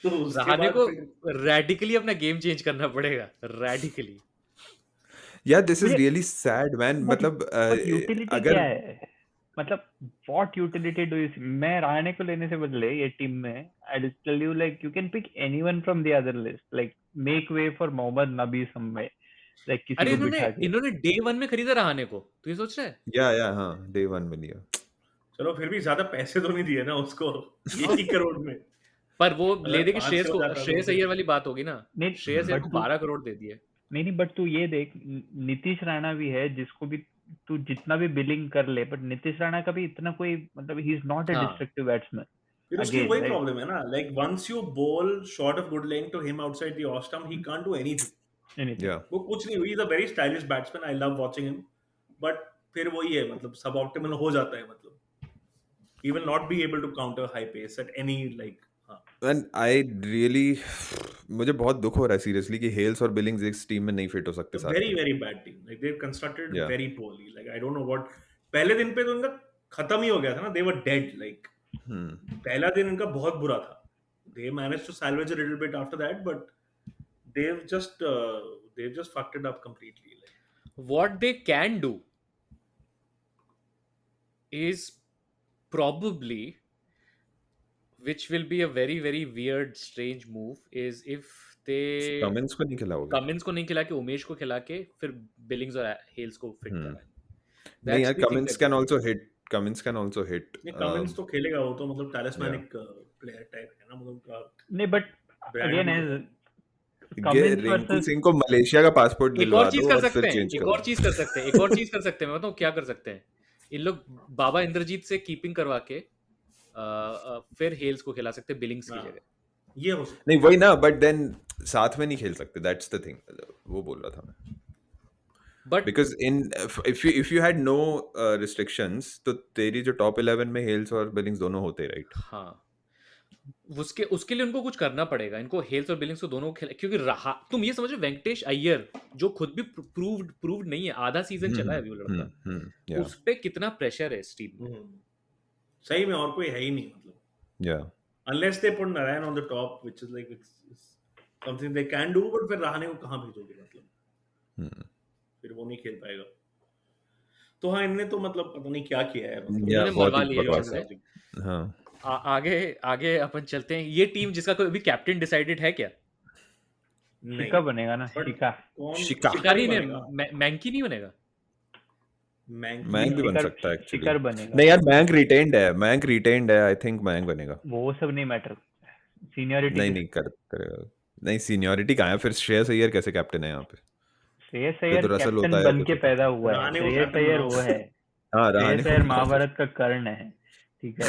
तो उसके रहाणे बाद को फिर रेडिकली अपना गेम चेंज करना पड़ेगा, रेडिकली. Yeah, this is मुझे- really sad, man. But मतलब यूटिलिटी अगर क्या है? मतलब what utility do you see? मैं रहाणे को लेने से बदले ये टीम में I'll tell you, like you can pick anyone from the other list, like make way for Mohammad Nabi somewhere, like किसी अरे को बिठा के. इन्होंने डे 1 में खरीदा रहाणे को, तो ये सोच रहा है. yeah हाँ day one में लिया. चलो फिर भी ज्यादा पैसे तो नहीं दिए ना उसको 1 करोड़ में. पर वो ले दे के 500 श्रेयस को, जाता तो श्रेयस फिर- अय्यर वाली बात होगी ना. नहीं, श्रेयस अय्यर but को तू- 12 करोड़ दे दिए. नहीं बट तू ये देख, नीतीश राणा भी है जिसको भी तू जितना भी बिलिंग कर ले, बट नीतीश राणा का भी इतना कोई, मतलब ही इज नॉट अ हाँ. Destructive batsman. फिर उसकी Again, वही right? प्रॉब्लम है ना. Like once you bowl short of good length to him outside the off stump, he can't do anything. Anything. Yeah. वो कुछ नहीं. He is a very stylish batsman. I love watching him. But फिर वही है, मतलब सब ऑप्टिमल हो जाता है, मतलब he will not be able to counter high pace at any like. हाँ. And I really मुझे बहुत दुख हो रहा है सीरियसली कि हेल्स और बिलिंग्स इस टीम में नहीं फिट हो सकते A सारे. very bad team. Like they've constructed Yeah. very poorly. Like I don't know what. पहले दिन पे तो इनका खत्म ही हो गया था ना. They were dead. Like Hmm. पहला दिन इनका बहुत बुरा था. They managed to salvage a little bit after that, but they've just fucked it up completely. Like, What they can do is probably which will be a very very weird strange move is if they Cummins को नहीं खिलाओगे? कमिंस को नहीं खिला के उमेश को खिला के फिर बिलिंग्स और हेल्स को फिट हम्म कराएं. नहीं यार, That's the thing Cummins that can also hit. Cummins can also hit. नहीं, कमिंस तो खेलेगा, वो तो मतलब टैलिस्मैनिक प्लेयर टाइप है ना, मतलब नहीं बट brand अगेन भी है कमिंस रिंकू वर्सेस सिंह को मलेशिया का पासपोर्ट एक दिलवा और चीज दो कर और सकते फिर हैं, चेंज एक करो. और चीज कर सकते हैं, एक और चीज कर सकते हैं. मैं बताऊं क्या कर सकते हैं. इन लोग बाबा इंद्रजीत से कीपिंग करवा के फिर हेल्स को खिला सकते हैं बिलिंग्स की हाँ, जगह. ये हो सकता नहीं वही ना, बट देन साथ में नहीं खेल सकते. दैट्स द थिंग, वो बोल रहा था मैं. But because in if you had no restrictions तो तेरी जो टॉप 11 में हेल्स और बिलिंग्स दोनों होते, राइट? हाँ, उसके उसके लिए उनको कुछ करना पड़ेगा. इनको हेल्स और बिलिंग्स को दोनों खिला, क्योंकि रहा तुम ये समझो वेंकटेश अय्यर जो खुद भी प्रूव्ड नहीं है, आधा सीजन चला है अभी वो लड़का, या उस पे कितना प्रेशर है इस टीम में. सही में और कोई है ही नहीं, मतलब या unless they put Narayan on the top, which is like it's something they can do, but फिर रहाने को कहाँ भेजोगे, मतलब फिर वो नहीं खेल पाएगा. तो हाँ, इनने तो मतलब पता नहीं क्या किया है, मतलब या इन्होंने बहुत मरवा ही लिया बकवास है. है. हाँ आगे आगे अपन चलते हैं. ये टीम जिसका कोई अभी कैप्टन डिसाइडेड है क्या? नहीं. शिका बनेगा ना, But शिका. कौन शिका. शिकारी ने बनेगा? मैंकी नहीं बनेगा. मैंक भी बन शिखर- सकता है एक्चुअली. शिखर बनेगा. नहीं यार, मैंक रिटेन्ड है. आई थिंक मैंक बनेगा. वो सब नहीं मैटर, सीनियरिटी. नहीं करेगा. नहीं, सीनियरिटी कहाँ है फिर? श्रेयस अय्यर कैसे कैप्टन है यहाँ पे? श्रेयस फिर अय्यर तो रसल कैप्टन होता है बन कुछ के होता है. पैदा हुआ है. रहाणे को श्रेयस कैप्टन अय्यर बनाओ. वो है. हाँ, श्रेयस रहाणे अय्यर को महाभारत का कर्ण है, ठीक है.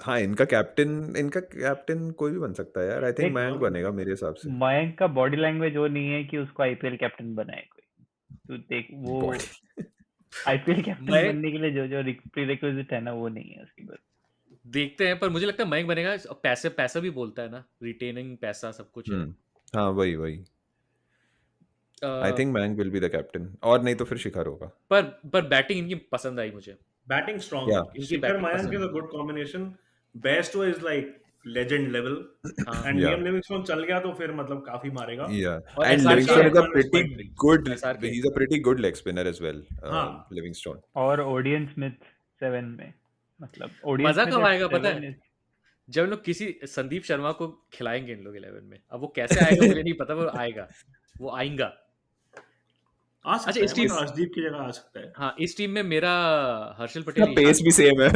हाँ, इनका कैप्टन कोई भी बन सकता है यार. आई थिंक एक- मयंक बनेगा मेरे हिसाब से. मयंक का बॉडी लैंग्वेज वो नहीं है कि उसको आईपीएल कैप्टन बनाए कोई. तो देख वो Body- आईपीएल कैप्टन मयंक- बनने के लिए जो प्रीरेक्विजिट है ना, वो नहीं है उसकी. बस देखते हैं, पर मुझे लगता है मयंक बनेगा. पैसा भी बोलता है ना, रिटेनिंग पैसा सब कुछ है. हाँ वही. I think Mayank will be the captain, और नहीं तो फिर शिखर होगा. पर बैटिंग इनकी पसंद आई मुझे. Batting strong. Yeah. इनकी शिखर batting मयंक पसंद is a good combination. Bairstow is like legend level, and Yeah. Liam Livingstone चल गया तो फिर मतलब काफी मारेगा. Yeah, और and SRK Livingston is a is pretty quite good. SRK. He's a pretty good leg spinner as well. हाँ. Livingston. और ओडियन स्मिथ 7 में, मतलब ओडियन मजा स्मिथ कब at आएगा पता 7 है? is- जब लोग किसी संदीप शर्मा को खिलाएंगे इन लोग 11 में. अब वो कैसे आएगा मुझे नहीं पता, वो आएगा, वो आएगा. आ सकता अच्छा, है, इस टीम- मतलब अर्शदीप की जगह आ सकता है. हाँ, इस टीम में मेरा हर्षल इसका पटेल, पेस भी सेम है.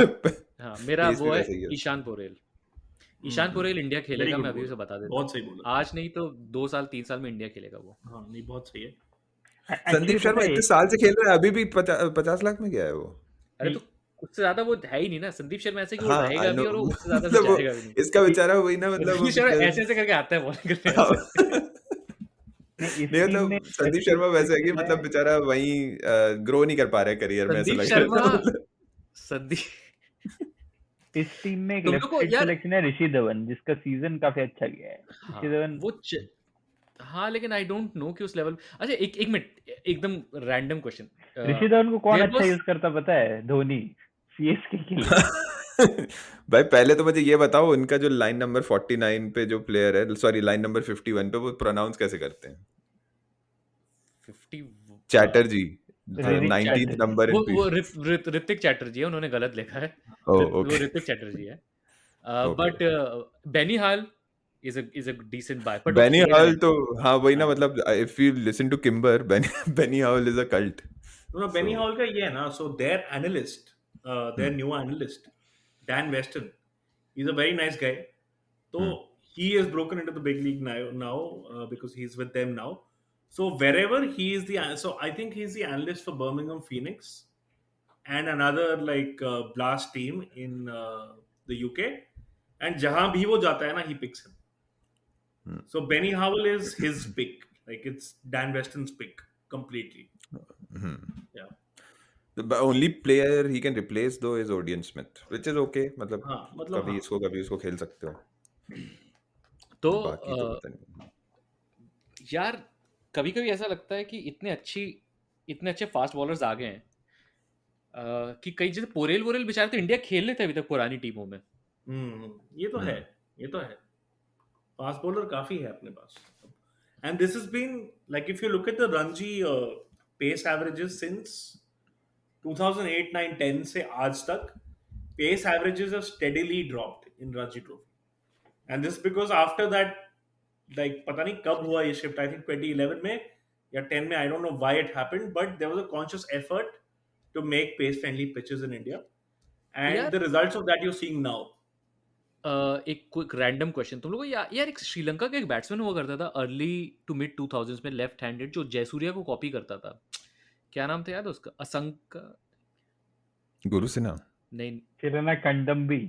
हाँ मेरा pace भी वो है वैसे ही है. ईशान पोरेल. ईशान पोरेल इंडिया Very खेलेगा, good मैं अभी ball. से बता देता बहुत सही बोला. हूँ. आज नहीं तो 2 साल 3 साल में इंडिया खेलेगा वो. हाँ, नहीं बहुत सही है. Actually संदीप पता शर्मा है, इतने साल से खेल रहा है, अभी भी 50 लाख में गया है वो. अरे तो उससे ज्यादा वो है ही नहीं ना. संदीप शर्मा ऐसे कि वो हाँ, रहेगा I भी know. और वो उससे ज्यादा मतलब वो- जाएगा भी नहीं. इसका बेचारा वही ना, मतलब संदीप शर्मा ऐसे ऐसे करके आता है बॉलिंग करने. नहीं, इस नहीं टीम में मतलब संदीप शर्मा वैसे है कि मतलब बेचारा वही ग्रो नहीं कर पा रहा है करियर में, ऐसा संदीप लग शर्मा रहा है. संदीप इस टीम में एक तुम लेफ्ट लोग को साइड यार- सिलेक्शन है ऋषि धवन, जिसका सीजन काफी अच्छा गया है. हाँ, ऋषि धवन वो हाँ, लेकिन आई डोंट नो कि उस लेवल. अच्छा, एक मिनट, एकदम रैंडम क्वेश्चन. ऋषि धवन को कौन there अच्छा was- यूज करता पता है? धोनी, सीएसके के लिए. भाई पहले तो मुझे ये बताओ, उनका जो लाइन नंबर 49 पे जो प्लेयर है, सॉरी लाइन नंबर 51 पे, वो प्रोनाउंस कैसे करते हैं? 50 चैटर्जी, ऋतिक 19th चैटर्जी. नंबर वो इन ऋतिक चैटर्जी है, उन्होंने गलत लिखा है. ओह वो ओके. ऋतिक चैटर्जी है. Okay. But Benny Howell is a decent buy. But Benny okay, Howell तो हाँ वही ना, मतलब if you listen to Kimber, Benny Howell is a cult. No, Benny So- Hall का ये है ना, so their analyst, their new analyst, Dan Weston, he's a very nice guy. So he is broken into the big league now because he's with them now. So wherever he is so I think he's the analyst for Birmingham Phoenix and another like blast team in the UK. And जहाँ भी वो जाता है ना, he picks him. So Benny Howell is his pick. Like it's Dan Weston's pick completely. Yeah. The only player he can replace though is Odean Smith, which is okay. मतलब हाँ, मतलब कभी हाँ. इसको खेल सकते हो. तो बाकी तो पता नहीं. यार कभी कभी ऐसा लगता है कि इतने अच्छे फास्ट बॉलर्स आ गए हैं कि कई जैसे पोरेल बेचारे तो इंडिया खेल लेते हैं अभी तक पुरानी टीमों में. ये तो है, ये तो है. फास्ट बॉलर काफी है अपने पास. And this has been like if you look at the Ranji pace averages since 2008, 9, 10 से आज तक, pace averages have steadily dropped in Ranji Trophy. And this because after that, like पता नहीं कब हुआ ये shift, I think 2011 में या 10 में, I don't know why it happened, but there was a conscious effort to make pace friendly pitches in India, and यार the results of that you're seeing now. एक क्विक रैंडम क्वेश्चन तुम लोगों को यार एक श्रीलंका का एक बैट्समैन हुआ करता था अर्ली टू मिड 2000s में, लेफ्ट हैंडेड, जो जयसूर्या को कॉपी करता था, क्या नाम था याद उसका? असंक गुरु सिन्हा नहीं किरणा कंडम्बी।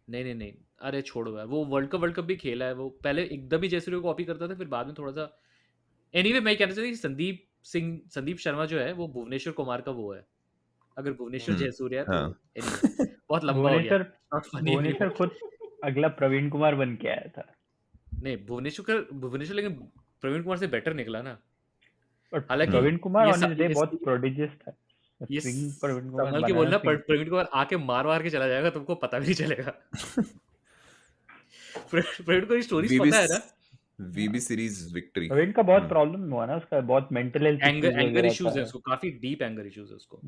नहीं, अरे छोड़ो यार, वो वर्ल्ड कप भी खेला है वो, पहले एकदम ही जयसूर्या को कॉपी करता था, फिर बाद में थोड़ा सा एनीवे मैं कहना चाहता हूँ संदीप शर्मा जो है वो भुवनेश्वर कुमार का वो है, अगर भुवनेश्वर जयसूर्या है तो हाँ। anyway, बहुत लंबा हो गया, not funny भुवनेश्वर anymore. खुद अगला प्रवीण कुमार बन के आया था। नहीं भुवनेश्वर लेकिन प्रवीण कुमार से बेटर निकला ना। और हालांकि प्रवीण कुमार ये ऑन हिज डे बहुत प्रोडिजियस था। ये स्विंग प्रवीण कुमार संभल के बनाना बोलना, स्विंग। प्रवीण कुमार आके मार के चला जाएगा, तुमको पता भी नहीं चलेगा। प्रवीण को स्टोरीज पता है ना, वीबी सीरीज विक्ट्री। प्रवीण का बहुत प्रॉब्लम हुआ ना, उसका बहुत मेंटल हेल्थ एंगर इश्यूज है उसको, काफी डीप एंगर इश्यूज है उसको।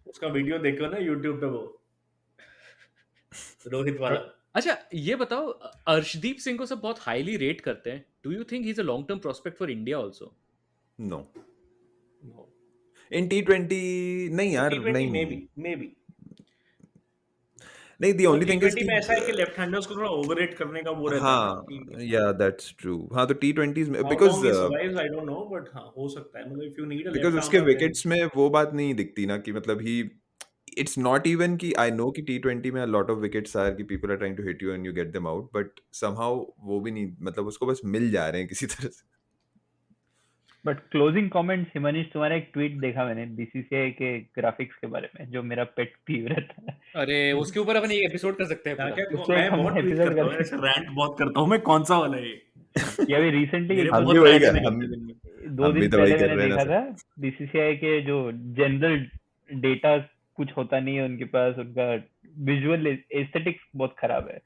उसका वीडियो देखो ना YouTube पे, वो रोहित वाला। अच्छा ये बताओ, अर्शदीप सिंह को सब बहुत हाईली रेट करते हैं, do you think he is a long term prospect for India also? No, in T20 नहीं यार, नहीं maybe नहीं, the only thing is T20 में ऐसा है कि लेफ्ट हैंडर्स को थोड़ा ओवररेट करने का वो रहता है। हाँ, yeah, that's true. हाँ, तो T20s में How because long he survives, I don't know, but हाँ हो सकता है, मतलब if you need a because left उसके arm, विकेट्स में वो बात नहीं दिखती ना कि मतलब ही it's not even कि I know कि T20 में a lot of wickets are कि people are trying to hit you and you get them out, but somehow वो भी नहीं, मतलब उसको बस मिल जा रहे हैं किसी तरह से। बट क्लोजिंग कमेंट्स, हिमानिश तुम्हारा एक ट्वीट देखा मैंने बीसीसीआई के ग्राफिक्स के बारे में, जो मेरा पेट पीव रहता है। अरे उसके ऊपर अपन एक एपिसोड कर सकते हैं पूरा। इससे मैं हम बहुत ट्वीट episode करता हूँ, करते ऐसे रैंट बहुत करता हूँ मैं, कौन सा वाला है ये? ये अभी रिसेंटली मेरे हम बहुत भी वही rant कर है हम एक दिन में। 2 हम भी दिन तो वही पहले कर मैंने रहे हैं ना देखा सर। था बीसीसीआई के जो जनरल डेटा कुछ होता नहीं है उनके पास, उनका विजुअल एस्थेटिक्स बहुत खराब है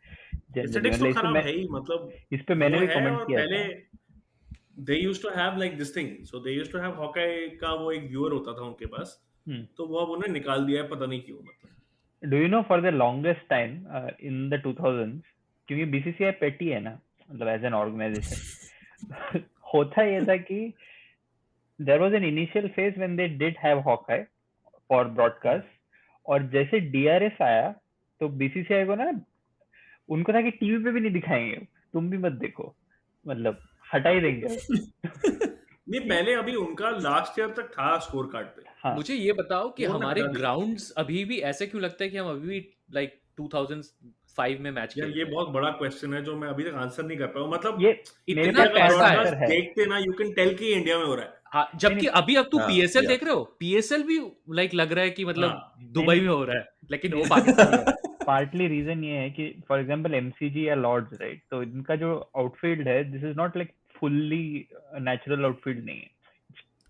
जनरली। Aesthetics तो मतलब खराब है ही, मतलब इस पे मैंने वो भी है। कमेंट और किया पहले था। they used to have like this thing, so they used to have Hawkeye का वो एक व्यूअर होता था उनके पास, तो वो अब उन्हें निकाल दिया है, पता नहीं क्यों। मतलब do you know for the longest time in the 2000s, क्योंकि बीसीसीआई पेटी है ना, मतलब एज एन ऑर्गेनाइजेशन, होता ये था कि there was an initial phase when they did have Hawkeye for broadcast, और जैसे डीआरएस आया तो बीसीसीआई को ना, उनको था कि टीवी पे भी नहीं दिखाएंगे, तुम भी मत देखो, मतलब हटा ही देंगे। नहीं, पहले अभी उनका लास्ट ईयर तक था स्कोर कार्ड पे। हाँ, मुझे ये बताओ कि वो हमारे हटा दिया। ग्राउंड्स अभी भी ऐसे क्यों लगता है कि हम अभी भी लाइक 2005 में मैच यार खेल ये रहे हैं? बहुत बड़ा क्वेश्चन है जो मैं अभी तक आंसर नहीं कर पाया हूं। मतलब ये मेरे इतना पास पैसा है। आंसर है। देखते ना, यू कैन टेल कि इंडिया में हो रहा है। हाँ, जबकि अभी अब तू हाँ, पीएसएल yeah. देख रहे हो, पीएसएल भी लाइक लग रहा है कि मतलब हाँ। दुबई में हो रहा है, लेकिन वो पाकिस्तान में है। पार्टली रीजन ये है कि फॉर एग्जांपल एमसीजी या लॉर्ड्स, राइट, तो इनका जो आउटफील्ड है, this is not like fully natural outfield नहीं है,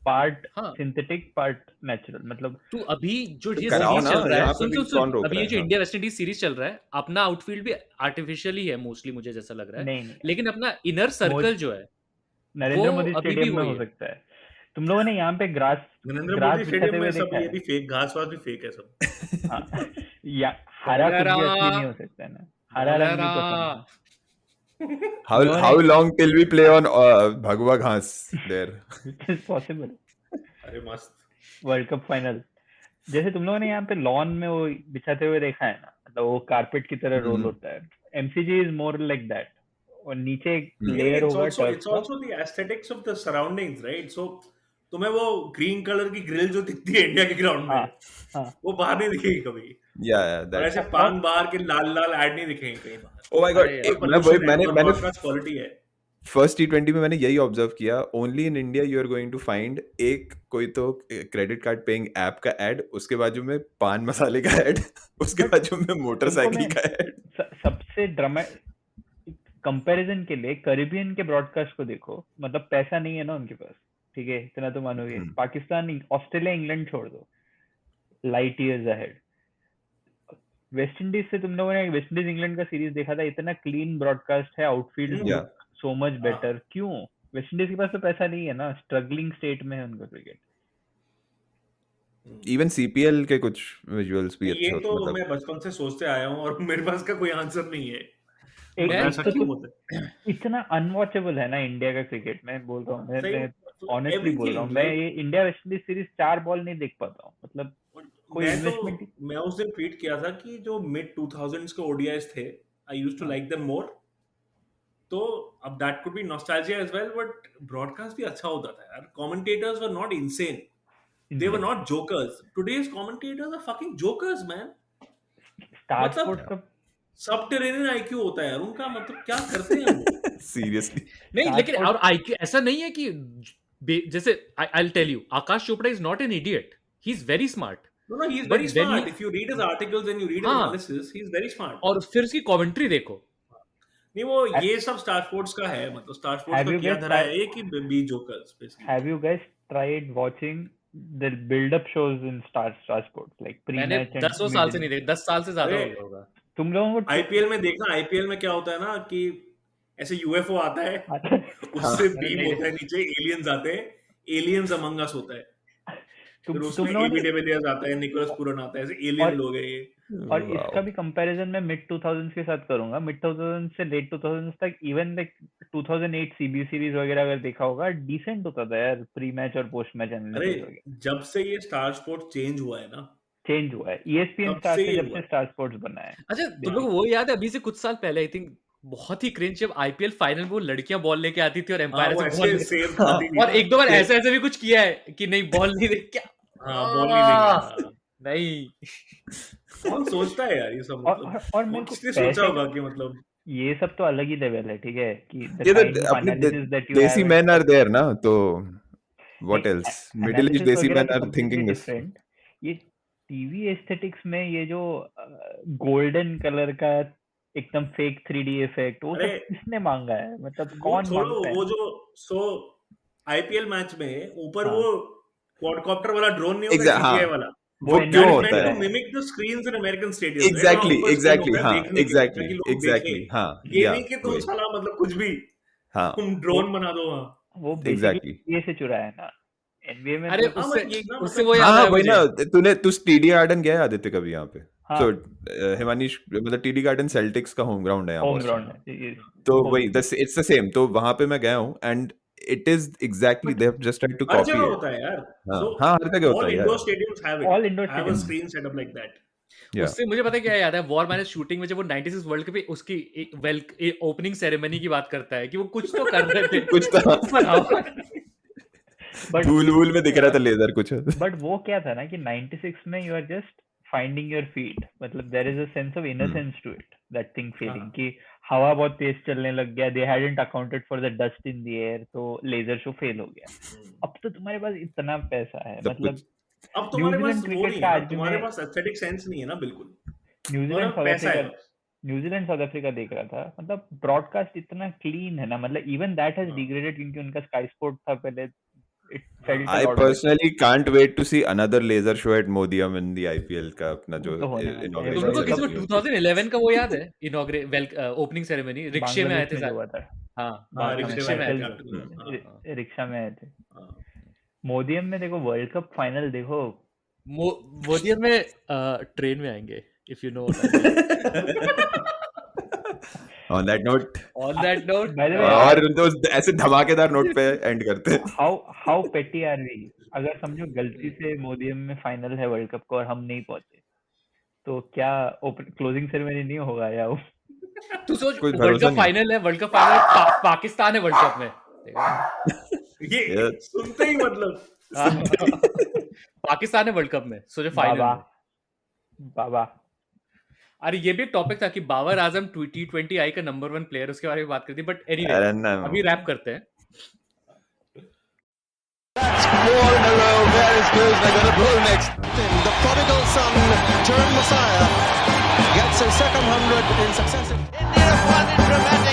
पार्ट हाँ। Synthetic part natural. मतलब तू अभी जो तो ये कराओ सीरीज ना, चल रहा है, यहाँ पे सुन भी सुन कौन सुन, रोक अभी रहा ये है? जो हाँ। इंडिया वेस्ट इंडीज सीरीज चल रहा है, अपना आउटफील्ड भी आर्टिफिशियली है मोस्टली, मुझे जैसा लग रहा है, नहीं, लेकिन अपना इनर सर्कल जो है नरेंद्र वो मोदी अभी भी स्टेडियम में वही हो है। सकता है। तुम लोगों ने यहाँ पे ग्रास नरेंद्र ग्रास मोदी बिछाते स्टेडियम में हुए सब देखा ये है? भी फेक, घास वास भी फेक है सब। हाँ, या हरा कुछ भी असली नहीं हो सकता है ना, हरा रंग भी पसंद है। How long till we play on Bhagwa Ghas there? Which is possible. अरे मस्त। वर्ल्ड कप फाइनल जैसे तुम लोगों ने यहाँ पे लॉन में वो बिछाते हुए देखा है ना, मतलब वो कारपेट की तरह रोल होता है। MCG is more like that, और नीचे एक लेयर होगा It's टर्फ का। also the aesthetics of the surroundings, right? So तुम्हें वो ग्रीन कलर की ग्रिल जो दिखती है इंडिया के ग्राउंड में, हाँ, वो बाहर नहीं दिखेगी कभी। Yeah, और that. ऐसे पान बाहर के लाल लाल ऐड नहीं दिखेंगे कहीं बाहर। Oh my God! अरे मैंने ब्रॉडकास्ट क्वालिटी है। फर्स्ट T20 में मैंने यही ऑब्जर्व किया, only in India you are going to find एक कोई तो क्रेडिट कार्ड पेइंग ऐप का ऐड, उसके बाजू में पान मसाले का ऐड, उसके बाजू में मोटरसाइकिल का ऐड। सबसे ड्रामा कंपैरिजन के लिए कैरिबियन के ब्रॉडकास्ट को देखो, मतलब पैसा नहीं है ना उनके पास, ठीक है, इतना तो मानोगे। पाकिस्तान, ऑस्ट्रेलिया, इंग्लैंड छोड़ दो, light years ahead. West Indies से तुम लोगों ने वेस्ट इंडीज इंग्लैंड का सीरीज देखा था, इतना क्लीन ब्रॉडकास्ट है, outfield Yeah. So much better. क्यों? वेस्ट इंडीज के पास तो पैसा नहीं है ना, स्ट्रगलिंग स्टेट में है उनका क्रिकेट। इवन CPL के कुछ विजुअल्स भी अच्छे ये होते तो मतलब मैं बचपन से सोचते आया हूँ और मेरे पास का कोई आंसर नहीं है। एक ऐसा क्यों होता है? इतना अनवॉचेबल है ना इंडिया का क्रिकेट। मैं बोल रहा हूँ, मैं ऑनेस्टली बोल रहा हूँ, Everything, मैं like, ये India West Indies series 4 ball नहीं देख पाता हूँ। मतलब कोई इन्वेस्टमेंट मैं उस दिन ट्वीट किया था कि जो मिड 2000s के ODIs थे, I used to like them more. तो अब that could be nostalgia as well, but broadcast भी अच्छा होता था यार। Commentators were not insane, they were not jokers. Today's commentators are fucking jokers man. Star Sports का सबटेरेनियन IQ होता है यार उनका, मतलब क्या करते हैं वो? सीरियसली नहीं, लेकिन और IQ ऐसा नहीं है कि जैसे I will tell you, Aakash Chopra is not an idiot, he is very smart. No, he's very smart. If you read his articles and you read his analysis, he's very smart. और फिर उसकी कमेंट्री देखो। नहीं, वो ये सब स्टार स्पोर्ट्स का है, मतलब स्टार स्पोर्ट्स का क्या धरा है कि be jokers basically. Have you guys tried watching the build-up shows in Star Sports, like pre-match? मैंने 10 साल से नहीं देखा, 10 साल से ज्यादा हो गया होगा। तुम लोगों को IPL में देखना, IPL में क्या होता है ना कि ऐसे UFO आता है, उससे बीम होता है नीचे, एलियंस आते हैं, एलियंस अमंग अस होता है। फिर उसमें AB de Villiers आता है, निकोलस पूरन आता है, ऐसे एलियन लोग हैं ये। और इसका भी कंपैरिजन मैं मिड 2000s के साथ करूंगा। मिड 2000s से लेट 2000s तक, इवन लाइक 2008 CB सीरीज वगैरह अगर देखा होगा, डिसेंट होता था यार प्री मैच और पोस्ट मैच एनालिसिस वगैरह। जब से ये स्टार स्पोर्ट्स चेंज हुआ है ना, चेंज हुआ है ESPN स्टार से, जब से स्टार स्पोर्ट्स बना है। अच्छा, तुम लोग वो याद है अभी से कुछ साल पहले, आई थिंक बहुत ही क्रिंज, जब IPL फाइनल में वो लड़कियां बॉल लेके आती थी और एम्पायर से बॉल, और एक दो बार ऐसे भी कुछ किया है कि नहीं बॉल नहीं दे, क्या बॉल नहीं देगा नहीं। कौन सोचता है यार ये सब? मतलब और मैं किसने सोचा होगा कि मतलब ये सब तो अलग ही लेवल है, ठीक है, कि ये तो अपने देसी मैन आर देयर ना, तो व्हाट एल्स, मिडिल एज देसी मैन आर थिंकिंग दिस। ये टीवी एस्थेटिक्स में ये जो गोल्डन कलर का एकदम फेक 3D इफेक्ट, वो सब किसने मांगा है? मतलब कौन मांगता है? वो जो IPL मैच में ऊपर वो क्वाडकॉप्टर वाला ड्रोन नहीं होता, CGI वाला, वो क्यों होता है? Mimic the screens in American stadium. Exactly हाँ, ये नहीं कि तुम साला मतलब कुछ भी तुम ड्रोन बना दो वहां। वो बेसिकली ये से चुरा है ना NBA में। अरे उससे वो याद है वही ना, तू TD गार्डन गया है आदित्य कभी यहाँ पे? तो हिमानीश, मतलब TD गार्डन सेल्टिक्स का होम ग्राउंड है यहाँ पर, तो वही इट्स द सेम। तो वहां पे मैं गया हूँ and it is exactly they have just tried to copy it. हर जगह होता है यार। हाँ, हर जगह होता है यार। All indoor stadiums have it. All indoor have a screen set up like that. उससे मुझे पता है क्या याद है, वॉर मैनेज शूटिंग में जब वो 96 वर्ल्ड कप पे उसकी ओपनिंग सेरेमनी की बात करता है कि वो कुछ तो कर रहे थे, कुछ तो धूल में दिख रहा था लेजर कुछ। बट वो क्या था ना कि 96 में you are just finding your feet, मतलब there is a sense of innocence to it, that thing feeling कि हवा बहुत तेज चलने लग गया, they hadn't accounted for the dust in the air, तो लेजर शो फेल हो गया। अब तो तुम्हारे पास इतना पैसा है, मतलब अब तुम्हारे पास वो नहीं है, तुम्हारे पास एस्थेटिक सेंस नहीं है ना बिल्कुल। न्यूजीलैंड साउथ अफ्रीका देख रहा था, मतलब ब्रॉडकास्ट इतना क्लीन है ना, मतलब इवन दैट हैज डिग्रेडेड क्योंकि उनका स्काई स्पोर्ट था पहले। I personally can't wait to see another laser show at Modium in the IPL का अपना जो inauguration। तुमको किसी को 2011 का वो याद है ओपनिंग सेरेमनी रिक्शे में आए थे साथ? हाँ, रिक्शा में आए थे। मोदियम में देखो, वर्ल्ड कप फाइनल देखो, मोदियम में ट्रेन में आएंगे, if you know। On that note, by the way, और दोस्त ऐसे धमाकेदार नोट पे एंड करते हैं। How petty are we? अगर समझो गलती से मोदियम में फाइनल है वर्ल्ड कप को और हम नहीं पहुंचे, तो क्या क्लोजिंग सेरेमनी नहीं होगा या? तू सोच, वर्ल्ड कप फाइनल है, पाकिस्तान है वर्ल्ड कप में, ये सुनते ही मतलब पाकिस्तान है वर्ल्ड कप में, सोचो फाइनल में। बाबा अरे ये भी एक टॉपिक था कि बाबर आजम T20I का नंबर 1 प्लेयर, उसके बारे में बात करती, बट एनीवे अभी रैप करते हैं। That's 4 in a row. There is Blues. They're going to blow next. The prodigal son turned Messiah gets his second 100 in successive. India have won in dramatic